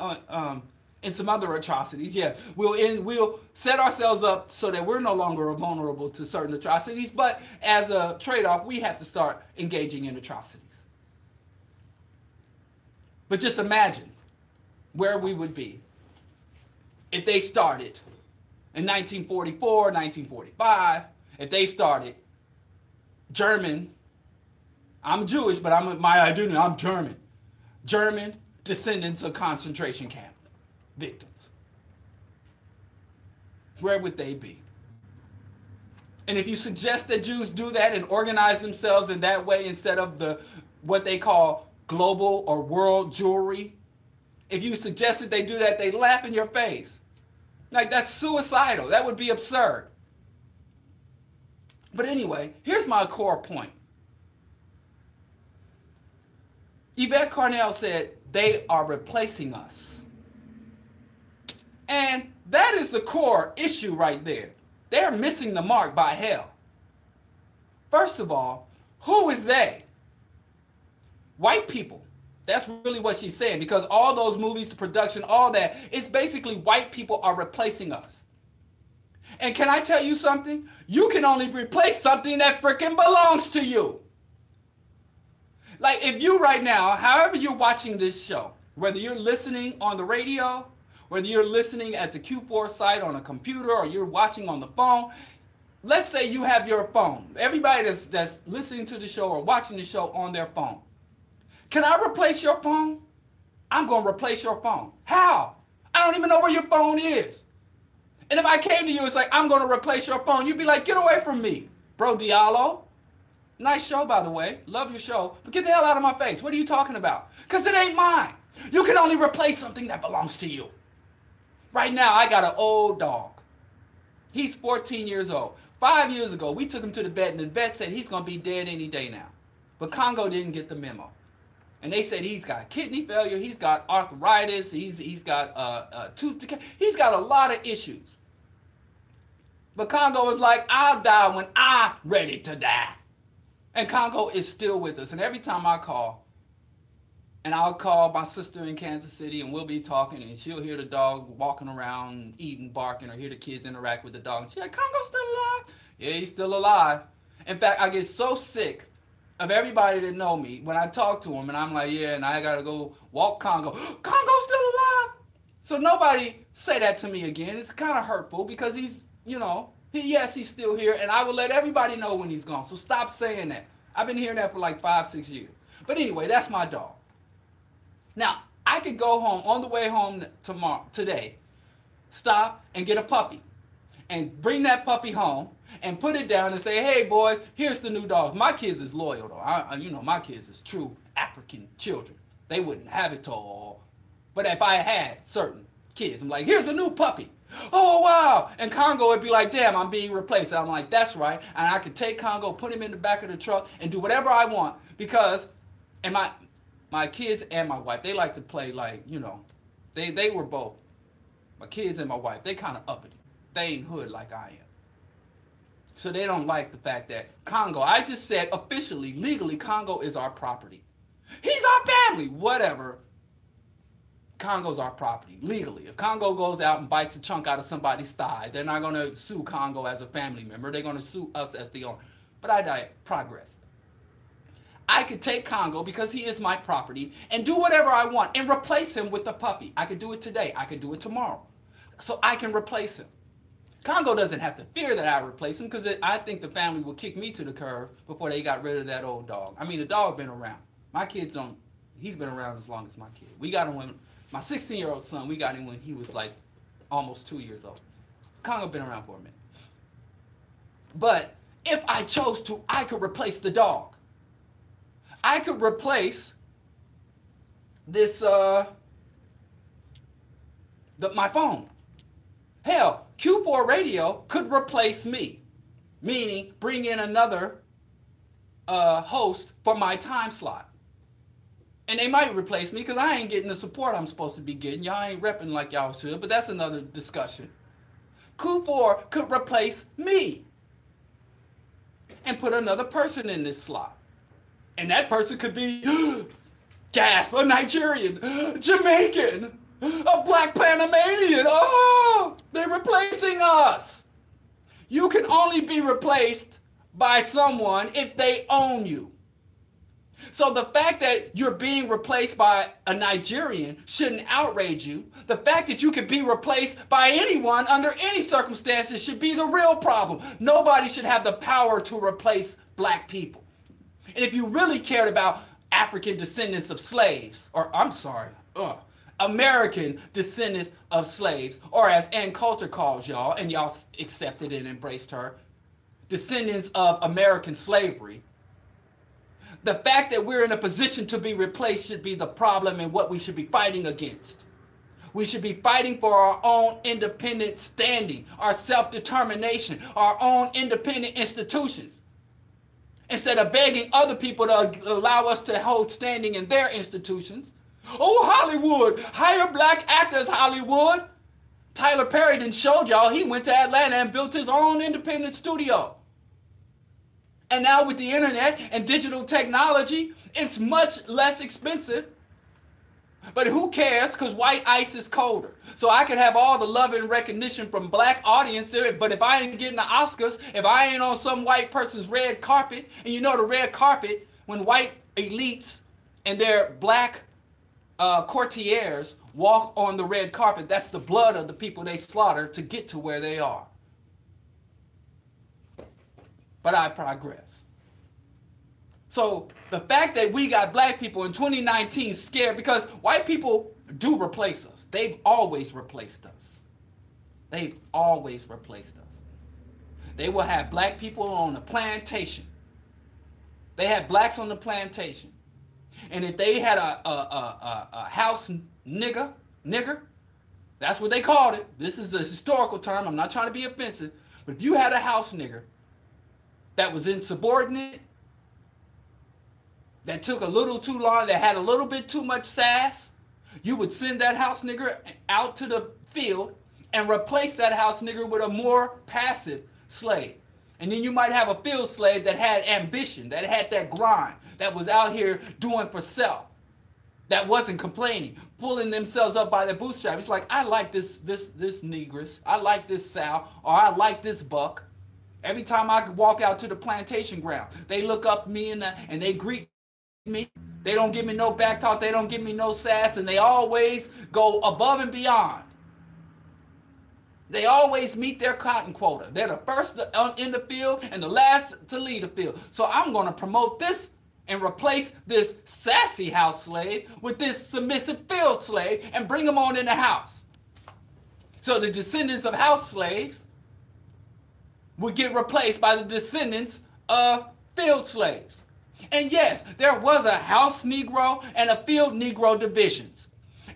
in some other atrocities. Yeah, we'll set ourselves up so that we're no longer vulnerable to certain atrocities, but as a trade-off, we have to start engaging in atrocities. But just imagine where we would be if they started in 1944, 1945, if they started German, I'm Jewish, but my identity, I'm German. German descendants of concentration camp victims. Where would they be? And if you suggest that Jews do that and organize themselves in that way instead of what they call global or world Jewry, if you suggest that they do that, they laugh in your face. Like, that's suicidal. That would be absurd. But anyway, here's my core point. Yvette Carnell said, they are replacing us. And that is the core issue right there. They're missing the mark by hell. First of all, who is they? White people. That's really what she's saying, because all those movies, the production, all that, it's basically white people are replacing us. And can I tell you something? You can only replace something that freaking belongs to you. Like if you right now, however you're watching this show, whether you're listening on the radio, whether you're listening at the Q4 site on a computer, or you're watching on the phone, let's say you have your phone. Everybody that's listening to the show or watching the show on their phone. Can I replace your phone? I'm going to replace your phone. How? I don't even know where your phone is. And if I came to you and say, I'm going to replace your phone, you'd be like, get away from me, bro Diallo. Nice show, by the way. Love your show. But get the hell out of my face. What are you talking about? Because it ain't mine. You can only replace something that belongs to you. Right now, I got an old dog. He's 14 years old. 5 years ago, we took him to the vet, and the vet said he's going to be dead any day now. But Congo didn't get the memo. And they said he's got kidney failure, he's got arthritis, he's got tooth decay, he's got a lot of issues. But Congo was like, I'll die when I'm ready to die. And Congo is still with us. And every time I call, and I'll call my sister in Kansas City, and we'll be talking, and she'll hear the dog walking around, eating, barking, or hear the kids interact with the dog. And she's like, Congo's still alive? Yeah, he's still alive. In fact, I get so sick of everybody that know me when I talk to him, and I'm like, yeah, and I gotta go walk Congo. Congo's still alive. So nobody say that to me again. It's kind of hurtful because he's, you know, yes, he's still here, and I will let everybody know when he's gone. So stop saying that. I've been hearing that for like 5-6 years. But anyway, that's my dog. Now, I could go home on the way home today, stop and get a puppy and bring that puppy home and put it down and say, hey, boys, here's the new dog. My kids is loyal, though. You know, my kids is true African children. They wouldn't have it to all. But if I had certain kids, I'm like, here's a new puppy. Oh, wow. And Congo would be like, damn, I'm being replaced. And I'm like, that's right. And I could take Congo, put him in the back of the truck, and do whatever I want because, and my kids and my wife, they like to play like, you know, they were both, my kids and my wife, they kind of uppity. They ain't hood like I am. So they don't like the fact that Congo, I just said officially, legally, Congo is our property. He's our family, whatever. Congo's our property, legally. If Congo goes out and bites a chunk out of somebody's thigh, they're not going to sue Congo as a family member. They're going to sue us as the owner. But I progress. I could take Congo because he is my property and do whatever I want and replace him with a puppy. I could do it today. I could do it tomorrow. So I can replace him. Congo doesn't have to fear that I replace him because I think the family will kick me to the curb before they got rid of that old dog. I mean, the dog been around. My kids don't, he's been around as long as my kid. We got him when, my 16-year-old son, we got him when he was like almost 2 years old. Congo been around for a minute. But if I chose to, I could replace the dog. I could replace this, my phone. Hell, Q4 radio could replace me, meaning bring in another host for my time slot. And they might replace me because I ain't getting the support I'm supposed to be getting. Y'all ain't repping like y'all should, but that's another discussion. Q4 could replace me and put another person in this slot. And that person could be, gasp, a Nigerian, Jamaican, a black Panamanian. Oh, they're replacing us. You can only be replaced by someone if they own you. So the fact that you're being replaced by a Nigerian shouldn't outrage you. The fact that you can be replaced by anyone under any circumstances should be the real problem. Nobody should have the power to replace black people. And if you really cared about African descendants of slaves, or I'm sorry, American descendants of slaves, or as Ann Coulter calls y'all, and y'all accepted and embraced her, descendants of American slavery, the fact that we're in a position to be replaced should be the problem and what we should be fighting against. We should be fighting for our own independent standing, our self-determination, our own independent institutions. Instead of begging other people to allow us to hold standing in their institutions. Oh, Hollywood, hire black actors, Hollywood. Tyler Perry done showed y'all he went to Atlanta and built his own independent studio. And now with the internet and digital technology, it's much less expensive. But who cares? Because white ice is colder. So I can have all the love and recognition from black audiences, but if I ain't getting the Oscars, if I ain't on some white person's red carpet, and you know the red carpet, when white elites and their black courtiers walk on the red carpet, that's the blood of the people they slaughter to get to where they are. But I progress. So the fact that we got black people in 2019 scared because white people do replace us. They've always replaced us. They've always replaced us. They will have black people on the plantation. They had blacks on the plantation. And if they had a house nigger, that's what they called it. This is a historical term. I'm not trying to be offensive. But if you had a house nigger that was insubordinate, that took a little too long, that had a little bit too much sass, you would send that house nigger out to the field and replace that house nigger with a more passive slave. And then you might have a field slave that had ambition, that had that grind, that was out here doing for self, that wasn't complaining, pulling themselves up by their bootstraps. It's like, I like this negress, I like this sow, or I like this buck. Every time I walk out to the plantation ground, they look up me and they greet me. They don't give me no back talk. They don't give me no sass, and they always go above and beyond. They always meet their cotton quota. They're the first in the field and the last to leave the field. So I'm going to promote this and replace this sassy house slave with this submissive field slave and bring them on in the house. So the descendants of house slaves would get replaced by the descendants of field slaves. And yes, there was a house Negro and a field Negro divisions.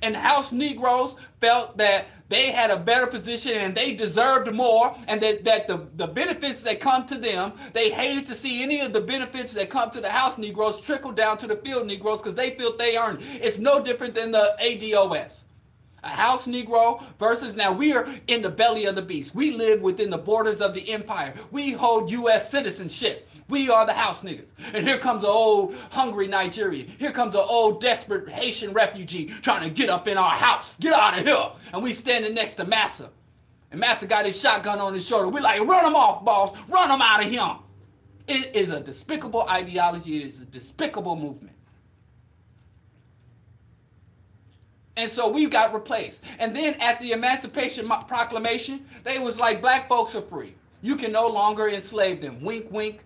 And house Negroes felt that they had a better position and they deserved more, and that the benefits that come to them, they hated to see any of the benefits that come to the house Negroes trickle down to the field Negroes because they felt they earned it. It's no different than the ADOS. A house Negro versus, now we are in the belly of the beast. We live within the borders of the empire. We hold U.S. citizenship. We are the house niggas. And here comes an old hungry Nigerian. Here comes an old desperate Haitian refugee trying to get up in our house. Get out of here. And we standing next to Massa. And Massa got his shotgun on his shoulder. We're like, run him off, boss. Run him out of here. It is a despicable ideology. It is a despicable movement. And so we got replaced. And then at the Emancipation Proclamation, they was like, black folks are free. You can no longer enslave them. Wink, wink.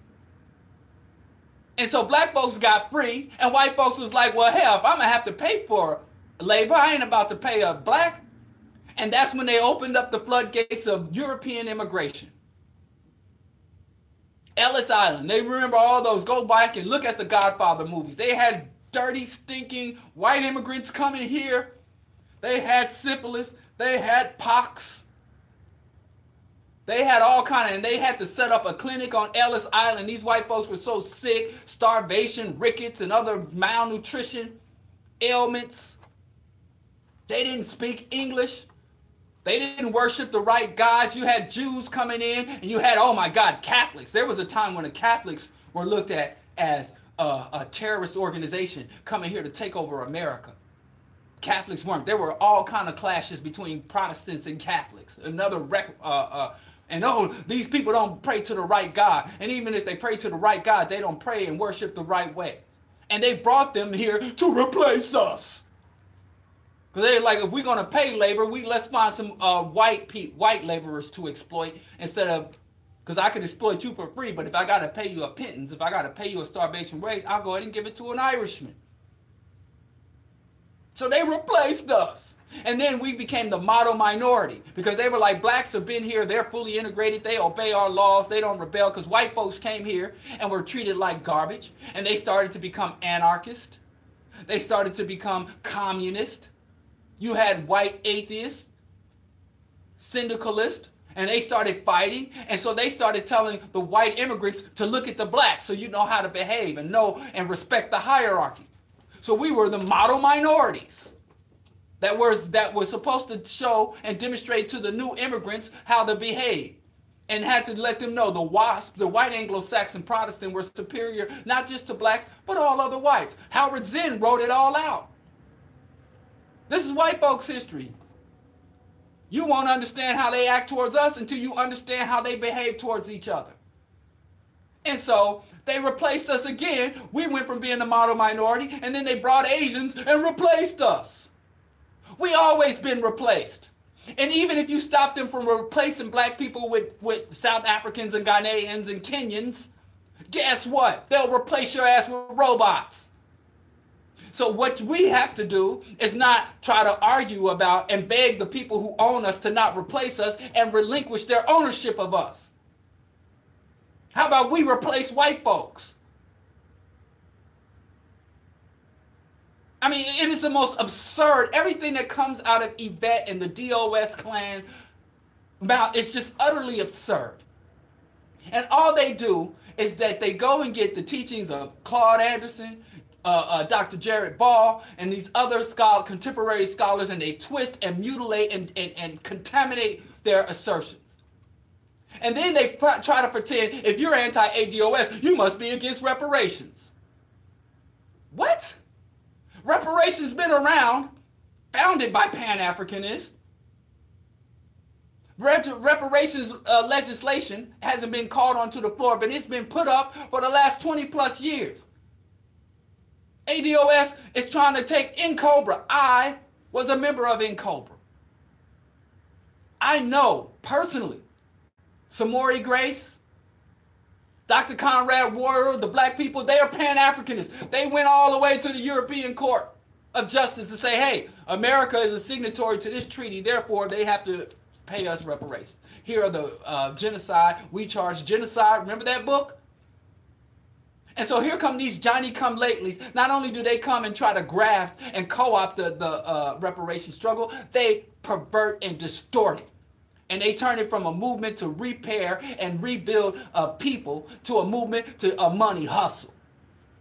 And so black folks got free, and white folks was like, well, hell, if I'm going to have to pay for labor, I ain't about to pay a black. And that's when they opened up the floodgates of European immigration. Ellis Island, they remember all those. Go back and look at the Godfather movies. They had dirty, stinking white immigrants coming here. They had syphilis. They had pox. They had all kind of, and they had to set up a clinic on Ellis Island. These white folks were so sick, starvation, rickets, and other malnutrition ailments. They didn't speak English. They didn't worship the right gods. You had Jews coming in, and you had, oh my God, Catholics. There was a time when the Catholics were looked at as a terrorist organization coming here to take over America. Catholics weren't. There were all kind of clashes between Protestants and Catholics. And oh, these people don't pray to the right God. And even if they pray to the right God, they don't pray and worship the right way. And they brought them here to replace us. Because they're like, if we're going to pay labor, let's find some white laborers to exploit instead of, because I could exploit you for free, but if I got to pay you a pittance, if I got to pay you a starvation wage, I'll go ahead and give it to an Irishman. So they replaced us. And then we became the model minority because they were like, blacks have been here. They're fully integrated. They obey our laws. They don't rebel, because white folks came here and were treated like garbage. And they started to become anarchist. They started to become communist. You had white atheists, syndicalists, and they started fighting. And so they started telling the white immigrants to look at the blacks so you know how to behave and know and respect the hierarchy. So we were the model minorities that was supposed to show and demonstrate to the new immigrants how to behave, and had to let them know the white Anglo-Saxon Protestant, were superior not just to blacks, but all other whites. Howard Zinn wrote it all out. This is white folks' history. You won't understand how they act towards us until you understand how they behave towards each other. And so they replaced us again. We went from being the model minority, and then they brought Asians and replaced us. We always been replaced. And even if you stop them from replacing black people with South Africans and Ghanaians and Kenyans, guess what? They'll replace your ass with robots. So what we have to do is not try to argue about and beg the people who own us to not replace us and relinquish their ownership of us. How about we replace white folks? I mean, it is the most absurd. Everything that comes out of Yvette and the DOS clan, it's just utterly absurd. And all they do is that they go and get the teachings of Claude Anderson, Dr. Jared Ball, and these other contemporary scholars, and they twist and mutilate and contaminate their assertions. And then they try to pretend if you're anti-ADOS, you must be against reparations. What? Reparations been around, founded by Pan-Africanists. Reparations legislation hasn't been called onto the floor, but it's been put up for the last 20 plus years. ADOS is trying to take NCOBRA. I was a member of NCOBRA. I know personally Samori Grace, Dr. Conrad Warrior, the black people, they are Pan-Africanists. They went all the way to the European Court of Justice to say, hey, America is a signatory to this treaty, therefore they have to pay us reparations. Here are the genocide. We charge genocide. Remember that book? And so here come these Johnny-come-latelys. Not only do they come and try to graft and co-opt the reparation struggle, they pervert and distort it. And they turn it from a movement to repair and rebuild people to a movement to a money hustle.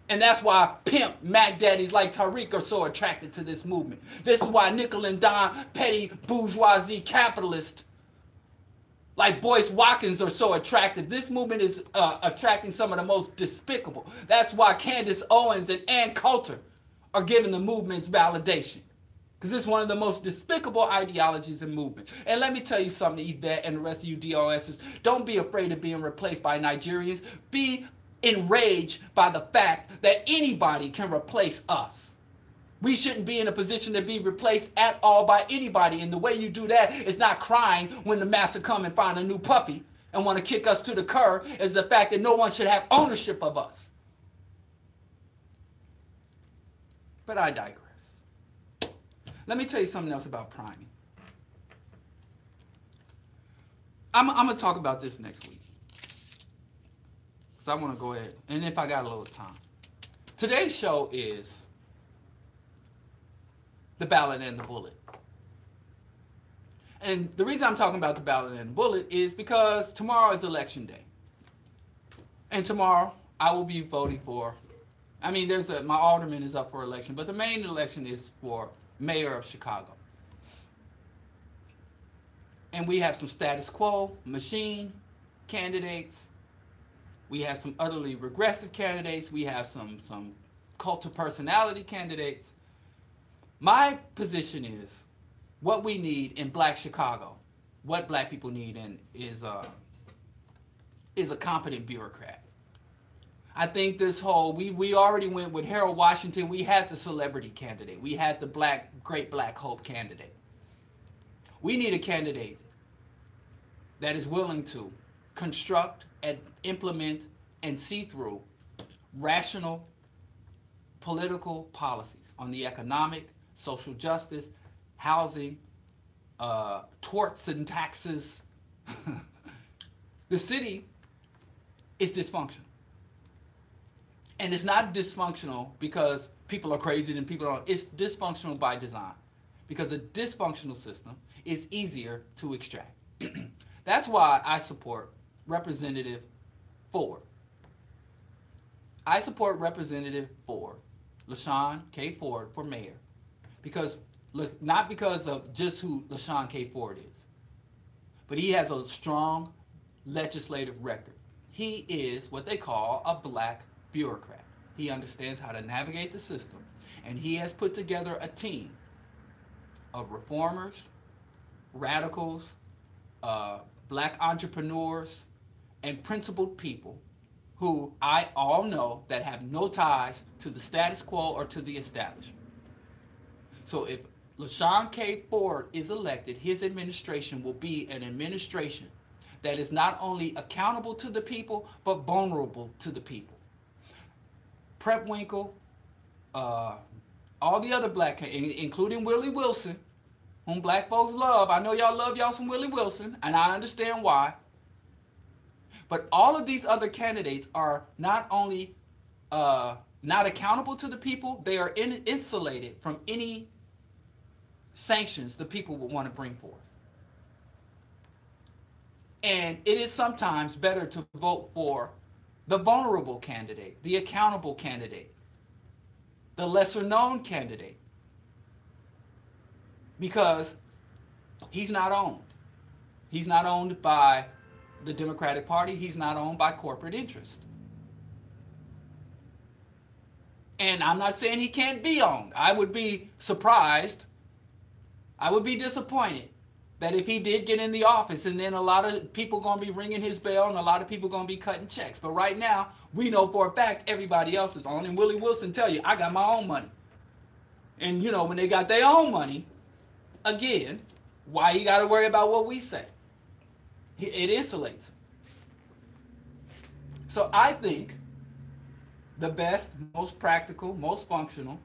And that's why pimp Mac Daddies like Tariq are so attracted to this movement. This is why nickel and dime petty bourgeoisie capitalists like Boyce Watkins are so attractive. This movement is attracting some of the most despicable. That's why Candace Owens and Ann Coulter are giving the movement's validation. Because it's one of the most despicable ideologies and movements. And let me tell you something, Yvette and the rest of you DOSers. Don't be afraid of being replaced by Nigerians. Be enraged by the fact that anybody can replace us. We shouldn't be in a position to be replaced at all by anybody. And the way you do that is not crying when the master come and find a new puppy and want to kick us to the curb. Is the fact that no one should have ownership of us. But I digress. Let me tell you something else about priming. I'm going to talk about this next week. So I want to go ahead, and if I got a little time. Today's show is the Ballot and the Bullet. And the reason I'm talking about the Ballot and the Bullet is because tomorrow is election day. And tomorrow I will be voting for, my alderman is up for election, but the main election is for mayor of Chicago. And we have some status quo machine candidates. We have some utterly regressive candidates. We have some cult of personality candidates. My position is what we need in black Chicago, what black people need is a competent bureaucrat. I think this whole, we already went with Harold Washington. We had the celebrity candidate. We had the great black hope candidate. We need a candidate that is willing to construct and implement and see through rational political policies on the economic, social justice, housing, torts and taxes. The city is dysfunctional. And it's not dysfunctional because people are crazy and people don't. It's dysfunctional by design. Because a dysfunctional system is easier to extract. That's why I support Representative Ford. I support Representative Ford, LaShawn K. Ford, for mayor. Because, look, not because of just who LaShawn K. Ford is, but he has a strong legislative record. He is what they call a black bureaucrat. He understands how to navigate the system, and he has put together a team of reformers, radicals, black entrepreneurs, and principled people who I all know that have no ties to the status quo or to the establishment. So if LaShawn K. Ford is elected, his administration will be an administration that is not only accountable to the people, but vulnerable to the people. Prep Winkle, all the other black, including Willie Wilson, whom black folks love. I know y'all love y'all some Willie Wilson, and I understand why. But all of these other candidates are not only not accountable to the people, they are insulated from any sanctions the people would want to bring forth. And it is sometimes better to vote for the vulnerable candidate, the accountable candidate, the lesser known candidate, because he's not owned. He's not owned by the Democratic Party. He's not owned by corporate interest. And I'm not saying he can't be owned. I would be surprised. I would be disappointed that if he did get in the office, and then a lot of people going to be ringing his bell and a lot of people going to be cutting checks. But right now, we know for a fact everybody else is on. And Willie Wilson tell you, I got my own money. And, you know, when they got their own money, again, why you got to worry about what we say? It insulates them. So I think the best, most practical, most functional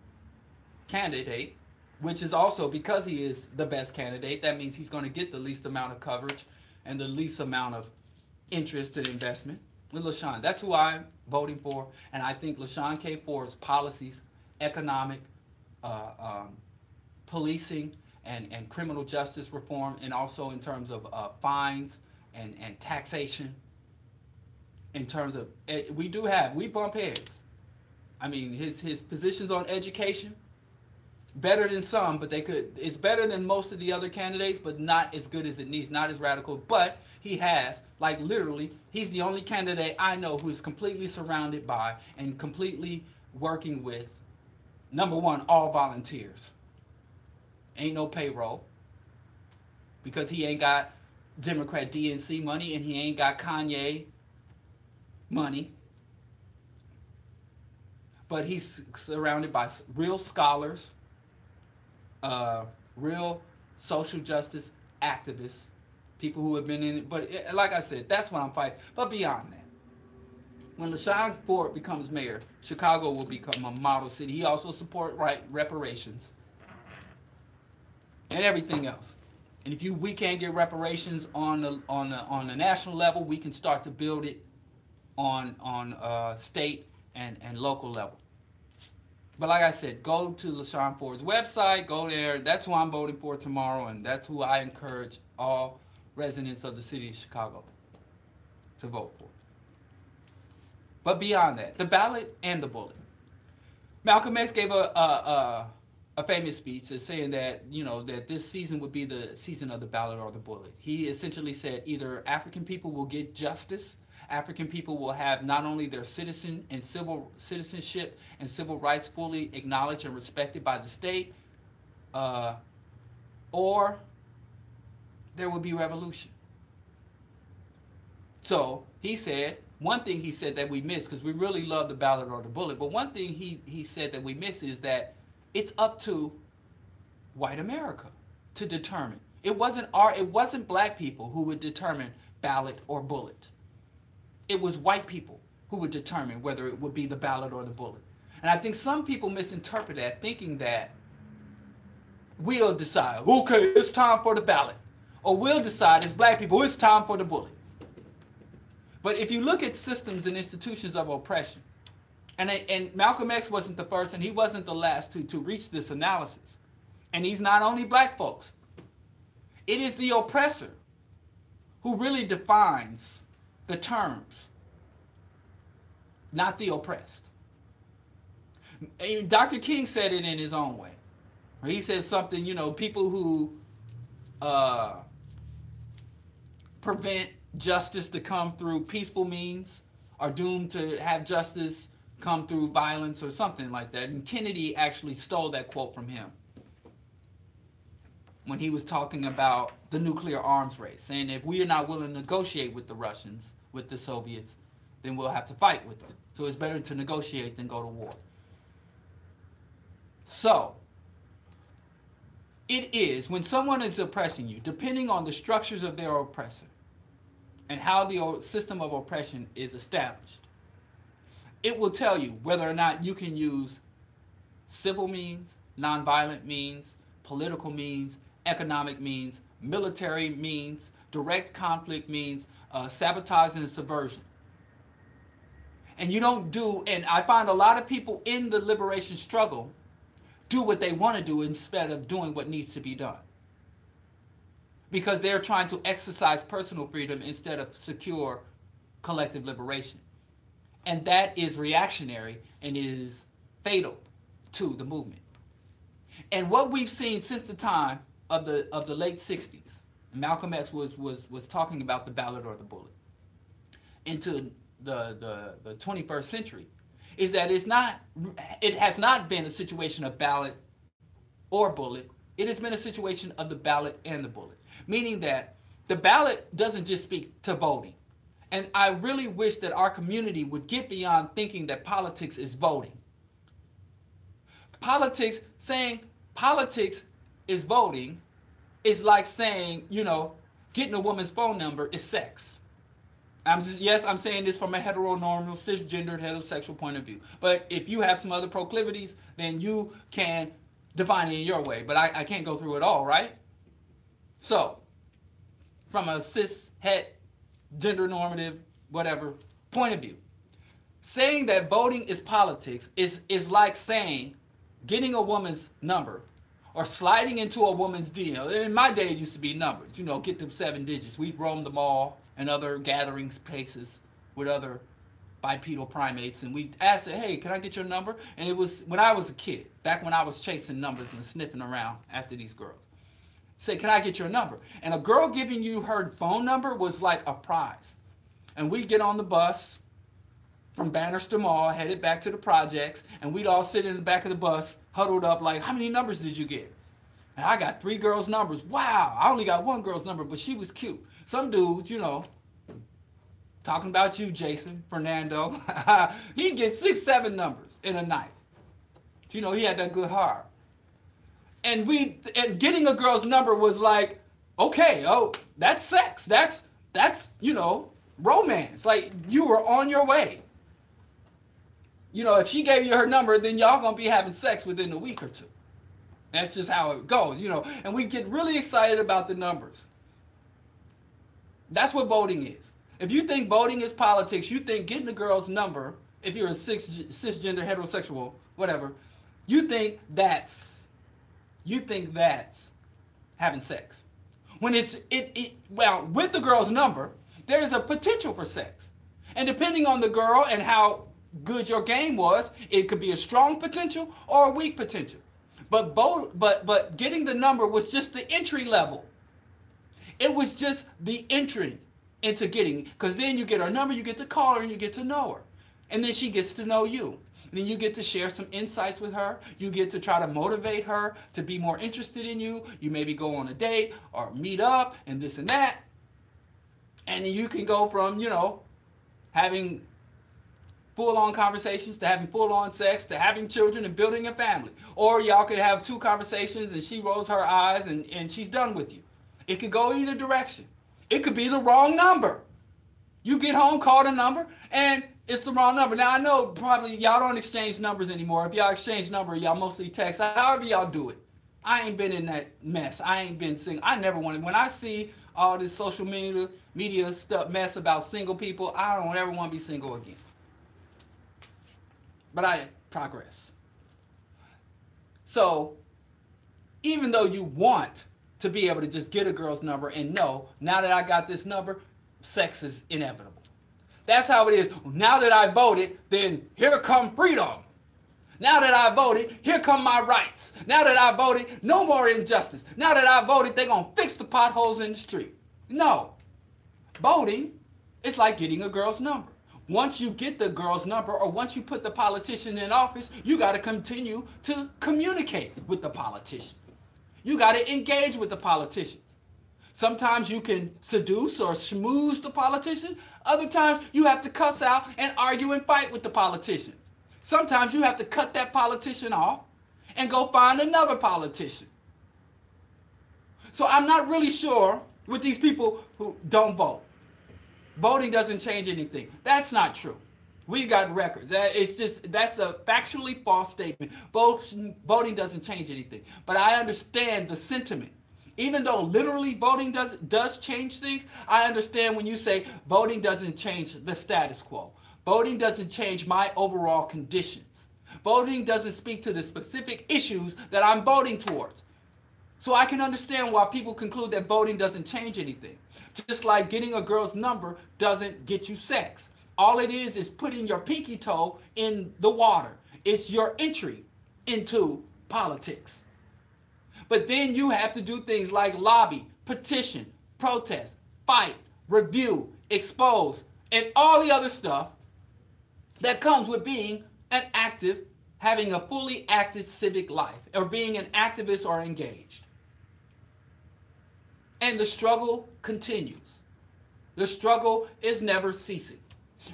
candidate, which is also because he is the best candidate, that means he's going to get the least amount of coverage and the least amount of interest and investment, with LaShawn. That's who I'm voting for, and I think LaShawn K. Ford's policies, economic, policing, and criminal justice reform, and also in terms of fines and taxation, in terms of, we bump heads. I mean, his positions on education, better than some, but it's better than most of the other candidates, but not as good as it needs, not as radical. But he has, like literally, he's the only candidate I know who is completely surrounded by and completely working with, number one, all volunteers. Ain't no payroll, because he ain't got Democrat DNC money and he ain't got Kanye money. But he's surrounded by real scholars, real social justice activists, people who have been in it. But like I said, that's what I'm fighting. But beyond that, when LaShawn Ford becomes mayor, Chicago will become a model city. He also support reparations and everything else. And if we can't get reparations on the national level, we can start to build it on state and local level. But like I said, go to LaShawn Ford's website, go there. That's who I'm voting for tomorrow, and that's who I encourage all residents of the city of Chicago to vote for. But beyond that, the ballot and the bullet. Malcolm X gave a famous speech saying that, you know, that this season would be the season of the ballot or the bullet. He essentially said either African people will get justice, African people will have not only their citizenship and civil rights fully acknowledged and respected by the state, or there will be revolution. So he said, one thing he said that we miss, because we really love the ballot or the bullet, but one thing he said that we miss is that it's up to white America to determine. It wasn't black people who would determine ballot or bullet. It was white people who would determine whether it would be the ballot or the bullet. And I think some people misinterpret that, thinking that we'll decide, okay, it's time for the ballot. Or we'll decide as black people, it's time for the bullet. But if you look at systems and institutions of oppression, and Malcolm X wasn't the first and he wasn't the last to reach this analysis. And he's not only black folks. It is the oppressor who really defines the terms, not the oppressed. And Dr. King said it in his own way. He said something, you know, people who prevent justice to come through peaceful means are doomed to have justice come through violence or something like that. And Kennedy actually stole that quote from him when he was talking about the nuclear arms race, saying if we are not willing to negotiate with the Russians, with the Soviets, then we'll have to fight with them. So it's better to negotiate than go to war. So it is, when someone is oppressing you, depending on the structures of their oppressor and how the system of oppression is established, it will tell you whether or not you can use civil means, nonviolent means, political means, economic means, military means, direct conflict means, sabotage and subversion. And you don't do, and I find a lot of people in the liberation struggle do what they want to do instead of doing what needs to be done. Because they're trying to exercise personal freedom instead of secure collective liberation. And that is reactionary and is fatal to the movement. And what we've seen since the time of the late 60s, Malcolm X was talking about the ballot or the bullet, into the 21st century, is that it has not been a situation of ballot or bullet. It has been a situation of the ballot and the bullet, meaning that the ballot doesn't just speak to voting. And I really wish that our community would get beyond thinking that politics is voting. Saying politics is voting is like saying, getting a woman's phone number is sex. I'm saying this from a heteronormal, cisgendered, heterosexual point of view. But if you have some other proclivities, then you can define it in your way. But I can't go through it all, right? So, from a cis, het, gender normative, whatever, point of view, saying that voting is politics is like saying getting a woman's number or sliding into a woman's DM. In my day, it used to be numbers. Get them 7 digits. We'd roam the mall and other gathering places with other bipedal primates, and we'd ask, hey, can I get your number? And it was when I was a kid, back when I was chasing numbers and sniffing around after these girls. Say, can I get your number? And a girl giving you her phone number was like a prize. And we'd get on the bus from Bannister Mall, headed back to the projects, and we'd all sit in the back of the bus, huddled up like, how many numbers did you get? And I got 3 girls' numbers. Wow, I only got 1 girl's number, but she was cute. Some dudes, talking about you, Jason, Fernando, he'd get 6, 7 numbers in a night. He had that good heart. And getting a girl's number was like, okay, that's sex. That's romance. Like, you were on your way. If she gave you her number, then y'all gonna be having sex within a week or 2. That's just how it goes, and we get really excited about the numbers. That's what voting is. If you think voting is politics, you think getting a girl's number, if you're a cisgender, heterosexual, whatever, you think that's having sex. When with the girl's number, there's a potential for sex. And depending on the girl and how good your game was, it could be a strong potential or a weak potential. But getting the number was just the entry level. It was just the entry into getting, because then you get her number, you get to call her, and you get to know her. And then she gets to know you. And then you get to share some insights with her. You get to try to motivate her to be more interested in you. You maybe go on a date or meet up and this and that. And then you can go from, having full-on conversations to having full-on sex to having children and building a family. Or y'all could have 2 conversations and she rolls her eyes and she's done with you. It could go either direction. It could be the wrong number. You get home, call the number, and it's the wrong number. Now, I know probably y'all don't exchange numbers anymore. If y'all exchange numbers, y'all mostly text. However y'all do it. I ain't been in that mess. I ain't been single. I never wanted. When I see all this social media stuff, mess about single people, I don't ever want to be single again. But I progress. So, even though you want to be able to just get a girl's number and know, now that I got this number, sex is inevitable. That's how it is. Now that I voted, then here come freedom. Now that I voted, here come my rights. Now that I voted, no more injustice. Now that I voted, they're going to fix the potholes in the street. No. Voting is like getting a girl's number. Once you get the girl's number, or once you put the politician in office, you got to continue to communicate with the politician. You got to engage with the politicians. Sometimes you can seduce or schmooze the politician. Other times you have to cuss out and argue and fight with the politician. Sometimes you have to cut that politician off and go find another politician. So I'm not really sure with these people who don't vote. Voting doesn't change anything. That's not true. We got records. That's a factually false statement. Voting doesn't change anything. But I understand the sentiment. Even though literally voting does change things, I understand when you say voting doesn't change the status quo. Voting doesn't change my overall conditions. Voting doesn't speak to the specific issues that I'm voting towards. So I can understand why people conclude that voting doesn't change anything. Just like getting a girl's number doesn't get you sex. All it is putting your pinky toe in the water. It's your entry into politics. But then you have to do things like lobby, petition, protest, fight, review, expose, and all the other stuff that comes with being having a fully active civic life, or being an activist or engaged. And the struggle continues. The struggle is never ceasing.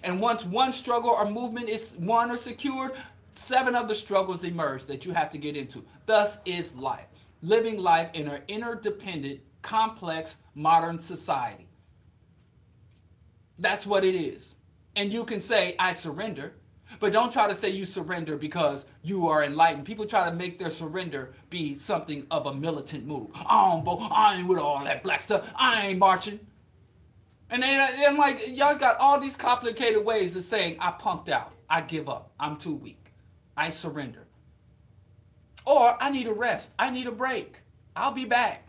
And once one struggle or movement is won or secured, 7 other struggles emerge that you have to get into. Thus is life. Living life in an interdependent, complex, modern society. That's what it is. And you can say, I surrender. But don't try to say you surrender because you are enlightened. People try to make their surrender be something of a militant move. I don't vote. I ain't with all that black stuff. I ain't marching. And then like, y'all got all these complicated ways of saying, I punked out. I give up. I'm too weak. I surrender. Or I need a rest. I need a break. I'll be back.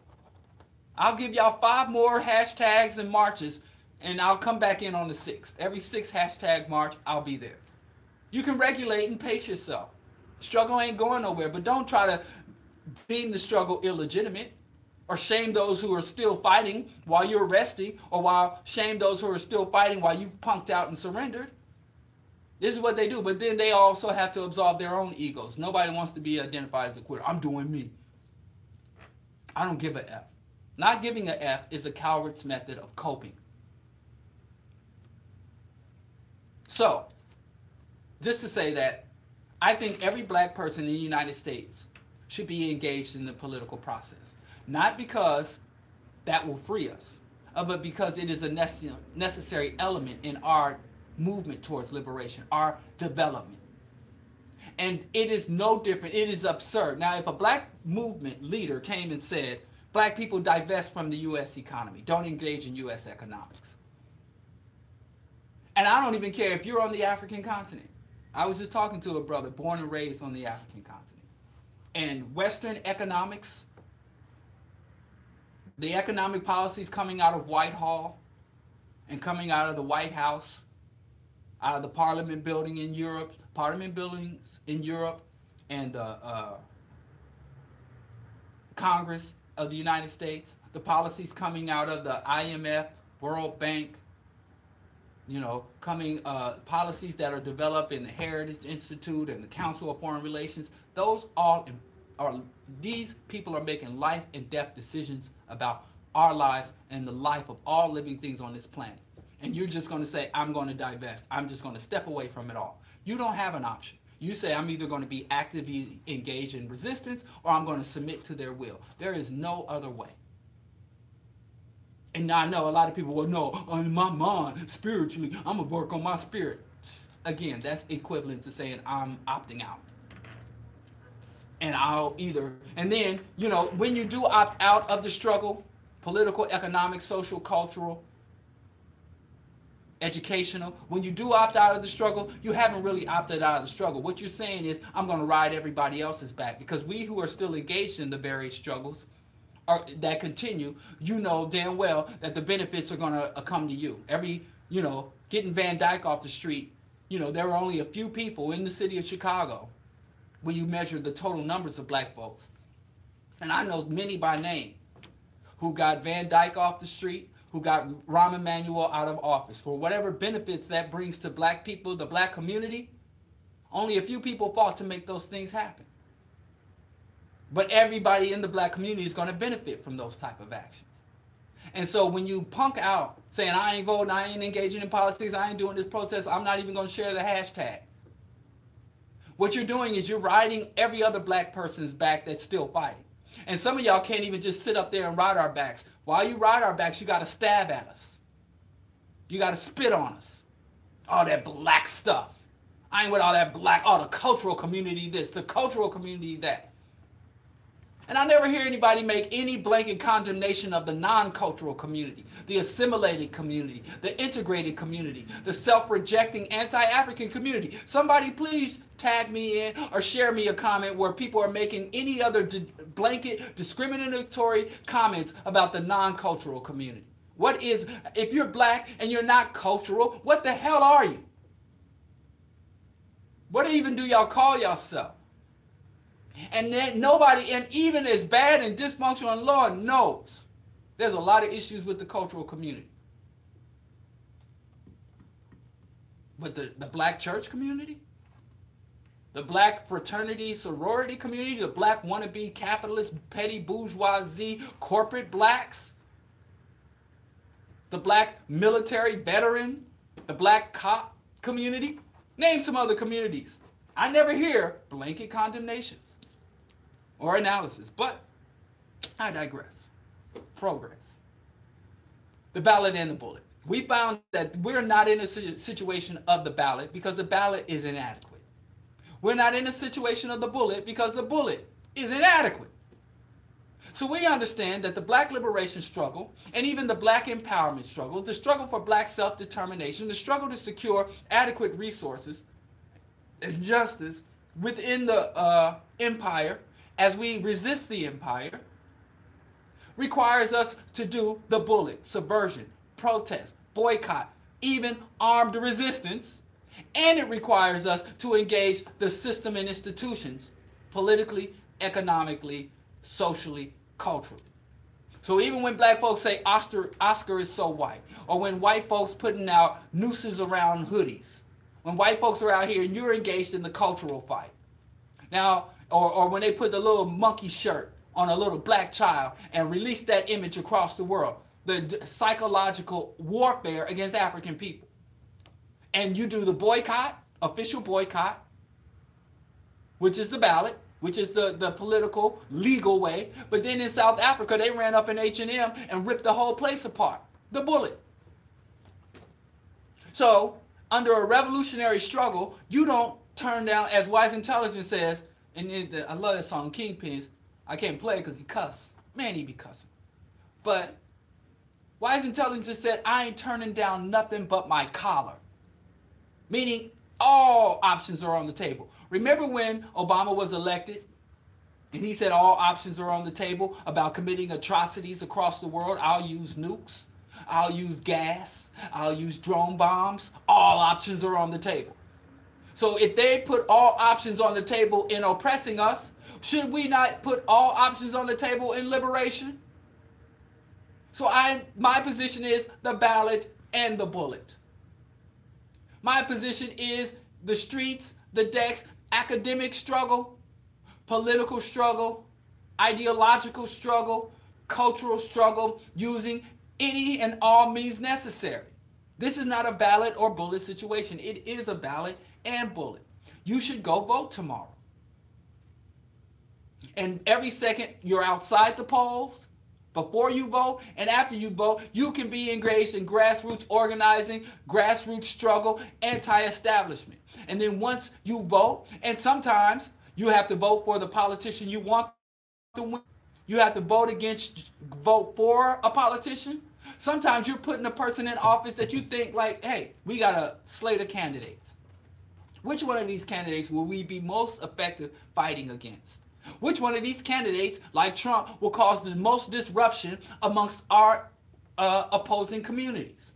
I'll give y'all 5 more hashtags and marches, and I'll come back in on the 6th. Every 6th hashtag march, I'll be there. You can regulate and pace yourself. Struggle ain't going nowhere, but don't try to deem the struggle illegitimate or shame those who are still fighting while you're resting, or shame those who are still fighting while you punked out and surrendered. This is what they do, but then they also have to absolve their own egos. Nobody wants to be identified as a quitter. I'm doing me. I don't give a F. Not giving a F is a coward's method of coping. So, just to say that I think every black person in the United States should be engaged in the political process. Not because that will free us, but because it is a necessary element in our movement towards liberation, our development. And it is no different. It is absurd. Now, if a black movement leader came and said, black people divest from the U.S. economy, don't engage in U.S. economics. And I don't even care if you're on the African continent. I was just talking to a brother born and raised on the African continent. And Western economics, the economic policies coming out of Whitehall and coming out of the White House, out of the Parliament building in Europe, Parliament buildings in Europe, and the Congress of the United States, the policies coming out of the IMF, World Bank, policies that are developed in the Heritage Institute and the Council of Foreign Relations, these people are making life and death decisions about our lives and the life of all living things on this planet. And you're just going to say, I'm going to divest. I'm just going to step away from it all. You don't have an option. You say, I'm either going to be actively engaged in resistance or I'm going to submit to their will. There is no other way. And I know a lot of people will know, in my mind, spiritually, I'm going to work on my spirit. Again, that's equivalent to saying I'm opting out. And and then, when you do opt out of the struggle, political, economic, social, cultural, educational, when you do opt out of the struggle, you haven't really opted out of the struggle. What you're saying is, I'm going to ride everybody else's back, because we who are still engaged in the various struggles that continue, damn well that the benefits are going to come to you. Getting Van Dyke off the street, there were only a few people in the city of Chicago when you measure the total numbers of black folks. And I know many by name who got Van Dyke off the street, who got Rahm Emanuel out of office. For whatever benefits that brings to black people, the black community, only a few people fought to make those things happen. But everybody in the black community is going to benefit from those type of actions. And so when you punk out saying, I ain't voting, I ain't engaging in politics, I ain't doing this protest, I'm not even going to share the hashtag. What you're doing is you're riding every other black person's back that's still fighting. And some of y'all can't even just sit up there and ride our backs. While you ride our backs, you got to stab at us. You got to spit on us. All that black stuff. I ain't with all that black, the cultural community this, the cultural community that. And I never hear anybody make any blanket condemnation of the non-cultural community, the assimilated community, the integrated community, the self-rejecting anti-African community. Somebody please tag me in or share me a comment where people are making any other blanket discriminatory comments about the non-cultural community. If you're black and you're not cultural, what the hell are you? What even do y'all call yourself? And then nobody, and even as bad and dysfunctional, Lord knows, there's a lot of issues with the cultural community. But the black church community, the black fraternity, sorority community, the black wannabe capitalist, petty bourgeoisie, corporate blacks, the black military veteran, the black cop community. Name some other communities. I never hear blanket condemnations or analysis, but I digress. Progress. The ballot and the bullet. We found that we're not in a situation of the ballot because the ballot is inadequate. We're not in a situation of the bullet because the bullet is inadequate. So we understand that the black liberation struggle and even the black empowerment struggle, the struggle for black self-determination, the struggle to secure adequate resources and justice within the empire as we resist the empire requires us to do the bullet, subversion, protest, boycott, even armed resistance, and it requires us to engage the system and institutions politically, economically, socially, culturally. So even when black folks say Oscar is so white, or when white folks putting out nooses around hoodies, when white folks are out here and you're engaged in the cultural fight. Now, or when they put the little monkey shirt on a little black child and release that image across the world, the psychological warfare against African people. And you do the boycott, official boycott, which is the ballot, which is the political, legal way. But then in South Africa, they ran up in H&M and ripped the whole place apart. The bullet. So, under a revolutionary struggle, you don't turn down, as Wise Intelligence says, and I love that song, Kingpins. I can't play it because he cuss. Man, he be cussing. But Wise Intelligence said, I ain't turning down nothing but my collar. Meaning all options are on the table. Remember when Obama was elected and he said all options are on the table about committing atrocities across the world? I'll use nukes. I'll use gas. I'll use drone bombs. All options are on the table. So if they put all options on the table in oppressing us, should we not put all options on the table in liberation? So my position is the ballot and the bullet. My position is the streets, the decks, academic struggle, political struggle, ideological struggle, cultural struggle, using any and all means necessary. This is not a ballot or bullet situation. It is a ballot and bullet. You should go vote tomorrow. And every second you're outside the polls, before you vote and after you vote, you can be engaged in grassroots organizing, grassroots struggle, anti-establishment. And then once you vote, and sometimes you have to vote for the politician you want to win. You have to vote for a politician. Sometimes you're putting a person in office that you think like, hey, we got a slate of candidates. Which one of these candidates will we be most effective fighting against? Which one of these candidates, like Trump, will cause the most disruption amongst our opposing communities?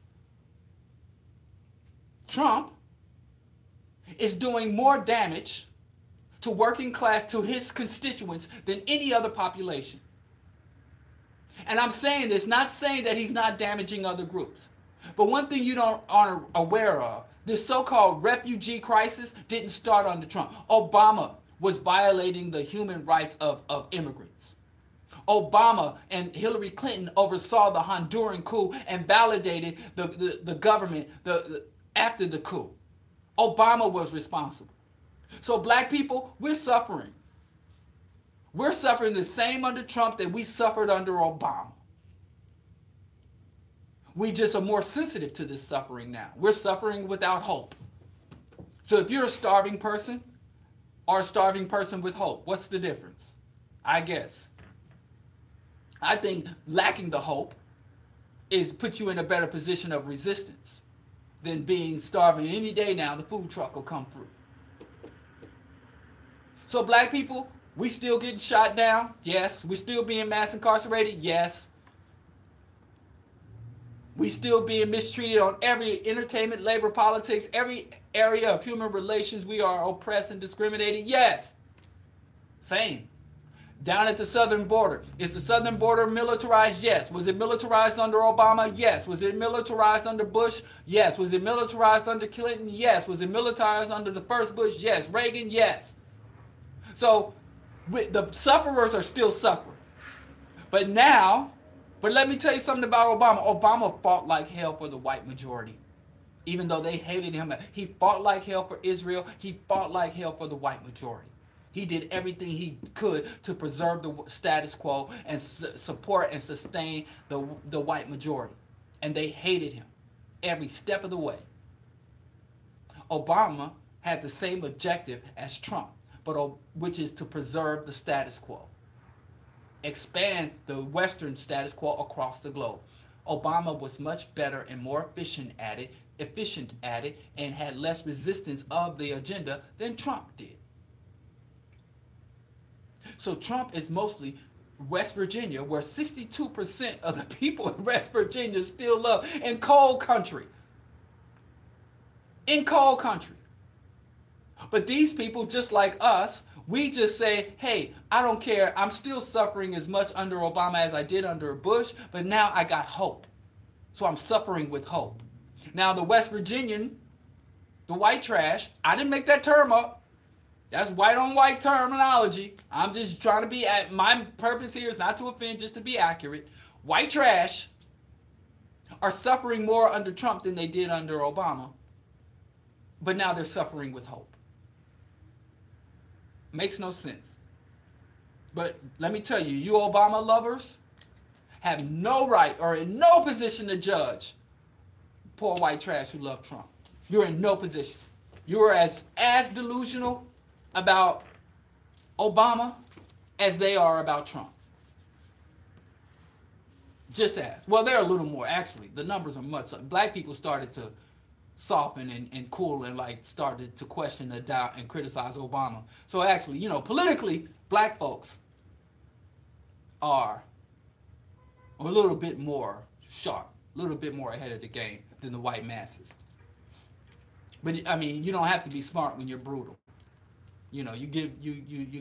Trump is doing more damage to working class, to his constituents, than any other population. And I'm saying this, not saying that he's not damaging other groups. But one thing you aren't aware of, this so-called refugee crisis didn't start under Trump. Obama was violating the human rights of immigrants. Obama and Hillary Clinton oversaw the Honduran coup and validated the government after the coup. Obama was responsible. So black people, we're suffering. We're suffering the same under Trump that we suffered under Obama. We just are more sensitive to this suffering now. We're suffering without hope. So if you're a starving person, or a starving person with hope, what's the difference? I guess. I think lacking the hope puts you in a better position of resistance than being starving. Any day now, the food truck will come through. So black people, we still getting shot down? Yes. We still being mass incarcerated? Yes. We still being mistreated on every entertainment, labor, politics, every area of human relations. We are oppressed and discriminated. Yes. Same. Down at the southern border. Is the southern border militarized? Yes. Was it militarized under Obama? Yes. Was it militarized under Bush? Yes. Was it militarized under Clinton? Yes. Was it militarized under the first Bush? Yes. Reagan? Yes. So the sufferers are still suffering. But now But let me tell you something about Obama. Obama fought like hell for the white majority. Even though they hated him, he fought like hell for Israel. He fought like hell for the white majority. He did everything he could to preserve the status quo and support and sustain the white majority. And they hated him every step of the way. Obama had the same objective as Trump, which is to preserve the status quo, expand the Western status quo across the globe. Obama was much better and more efficient at it, and had less resistance of the agenda than Trump did. So Trump is mostly West Virginia, where 62% of the people in West Virginia still love, in cold country. In cold country. But these people, just like us, we just say, hey, I don't care. I'm still suffering as much under Obama as I did under Bush, but now I got hope. So I'm suffering with hope. Now the West Virginian, the white trash, I didn't make that term up. That's white on white terminology. I'm just trying to be, my purpose here is not to offend, just to be accurate. White trash are suffering more under Trump than they did under Obama. But now they're suffering with hope. Makes no sense. But let me tell you, you Obama lovers have no right or in no position to judge poor white trash who love Trump. You're in no position. You are as delusional about Obama as they are about Trump. Just as. Well, they're a little more, actually. The numbers are much. Black people started to soften and cool and like started to question and doubt and criticize Obama. So actually, you know, politically, black folks are a little bit more sharp, a little bit more ahead of the game than the white masses. But I mean, you don't have to be smart when you're brutal. You know, you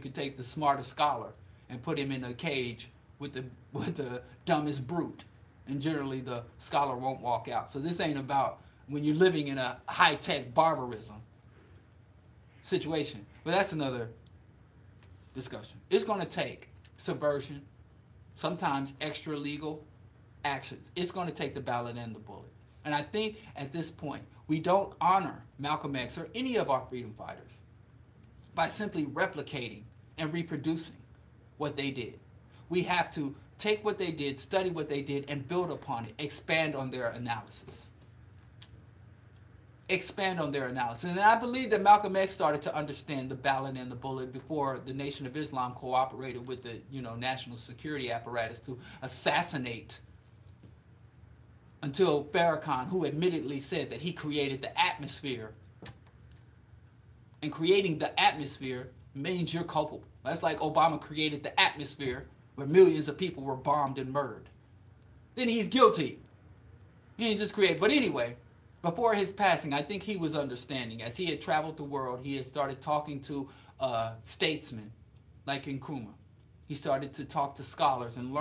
could take the smartest scholar and put him in a cage with the dumbest brute, and generally the scholar won't walk out. So this ain't about when you're living in a high-tech barbarism situation. But that's another discussion. It's going to take subversion, sometimes extra legal actions. It's going to take the ballot and the bullet. And I think at this point, we don't honor Malcolm X or any of our freedom fighters by simply replicating and reproducing what they did. We have to take what they did, study what they did, and build upon it, expand on their analysis. Expand on their analysis. And I believe that Malcolm X started to understand the ballot and the bullet before the Nation of Islam cooperated with the, national security apparatus to assassinate, until Farrakhan, who admittedly said that he created the atmosphere. And creating the atmosphere means you're culpable. That's like Obama created the atmosphere where millions of people were bombed and murdered. Then he's guilty. He didn't just create. But anyway, before his passing, I think he was understanding. As he had traveled the world, he had started talking to statesmen like Nkrumah. He started to talk to scholars and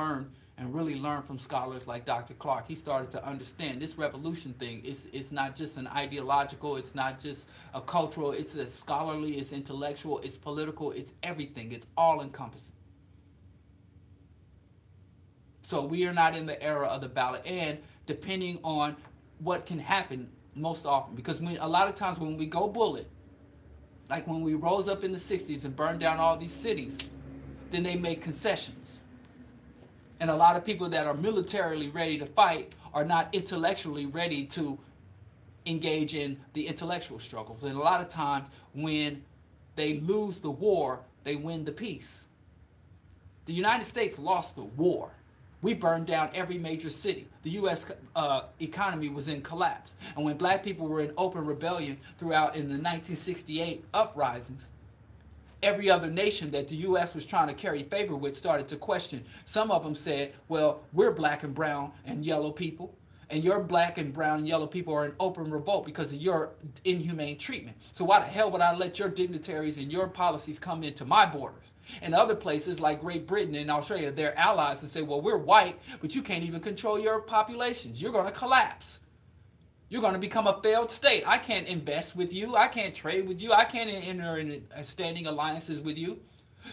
really learn from scholars like Dr. Clark. He started to understand this revolution thing. It's not just an ideological, it's not just a cultural, it's a scholarly, it's intellectual, it's political, it's everything. It's all encompassing. So we are not in the era of the ballot, and depending on what can happen most often, because a lot of times when we go bullet, like when we rose up in the 60s and burned down all these cities, then they make concessions. And a lot of people that are militarily ready to fight are not intellectually ready to engage in the intellectual struggles. And a lot of times when they lose the war, they win the peace. The United States lost the war. We burned down every major city. The U.S. Economy was in collapse. And when black people were in open rebellion throughout in the 1968 uprisings, every other nation that the U.S. was trying to carry favor with started to question. Some of them said, well, we're black and brown and yellow people, and your black and brown and yellow people are in open revolt because of your inhumane treatment. So why the hell would I let your dignitaries and your policies come into my borders? And other places like Great Britain and Australia, they're allies, and say, well, we're white, but you can't even control your populations. You're going to collapse. You're going to become a failed state. I can't invest with you. I can't trade with you. I can't enter in standing alliances with you.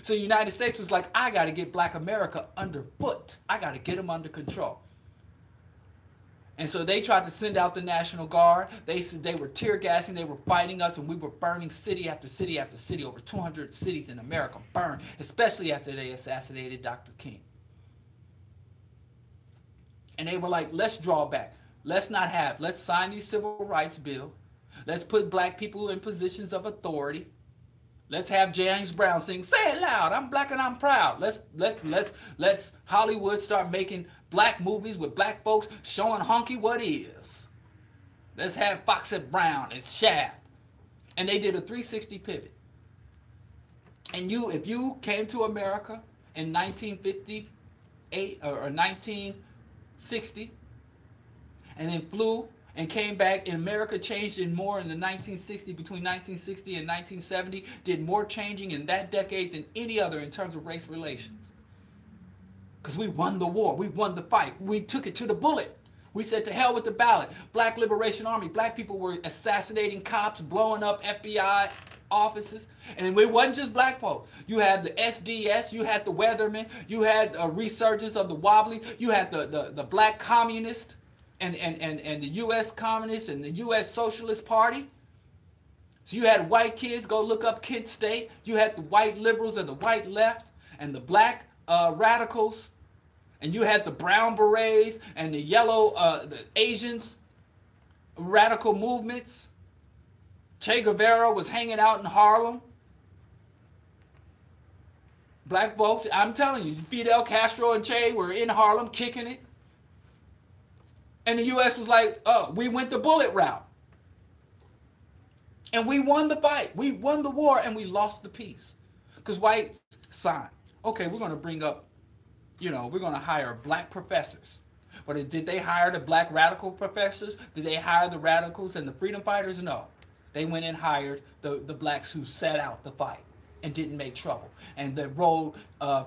So the United States was like, I got to get black America underfoot. I got to get them under control. And so they tried to send out the National Guard. They said they were tear gassing, they were fighting us, and we were burning city after city after city. Over 200 cities in America burned, especially after they assassinated Dr. King. And they were like, let's draw back. Let's sign these civil rights bill. Let's put black people in positions of authority. Let's have James Brown sing, say it loud, I'm black and I'm proud. Let's Hollywood start making black movies with black folks showing honky what is. Let's have Foxette Brown and Shaft. And they did a 360 pivot. And if you came to America in 1958 or 1960 and then flew and came back, and America changed in more in the 1960s, between 1960 and 1970, did more changing in that decade than any other in terms of race relations. Because we won the war, we won the fight, we took it to the bullet. We said to hell with the ballot. Black Liberation Army, black people were assassinating cops, blowing up FBI offices, and it wasn't just black folks. You had the SDS, you had the Weathermen, you had a resurgence of the Wobblies, you had the black communist, and the U.S. Communists and the U.S. Socialist Party. So you had white kids, go look up Kent State. You had the white liberals and the white left and the black radicals. And you had the brown berets and the yellow, the Asians, radical movements. Che Guevara was hanging out in Harlem. Black folks, I'm telling you, Fidel Castro and Che were in Harlem kicking it. And the U.S. was like, oh, we went the bullet route. And we won the fight. We won the war and we lost the peace. Because whites signed. Okay, we're going to bring up, we're going to hire black professors. But did they hire the black radical professors? Did they hire the radicals and the freedom fighters? No. They went and hired the blacks who sat out the fight and didn't make trouble. And the road,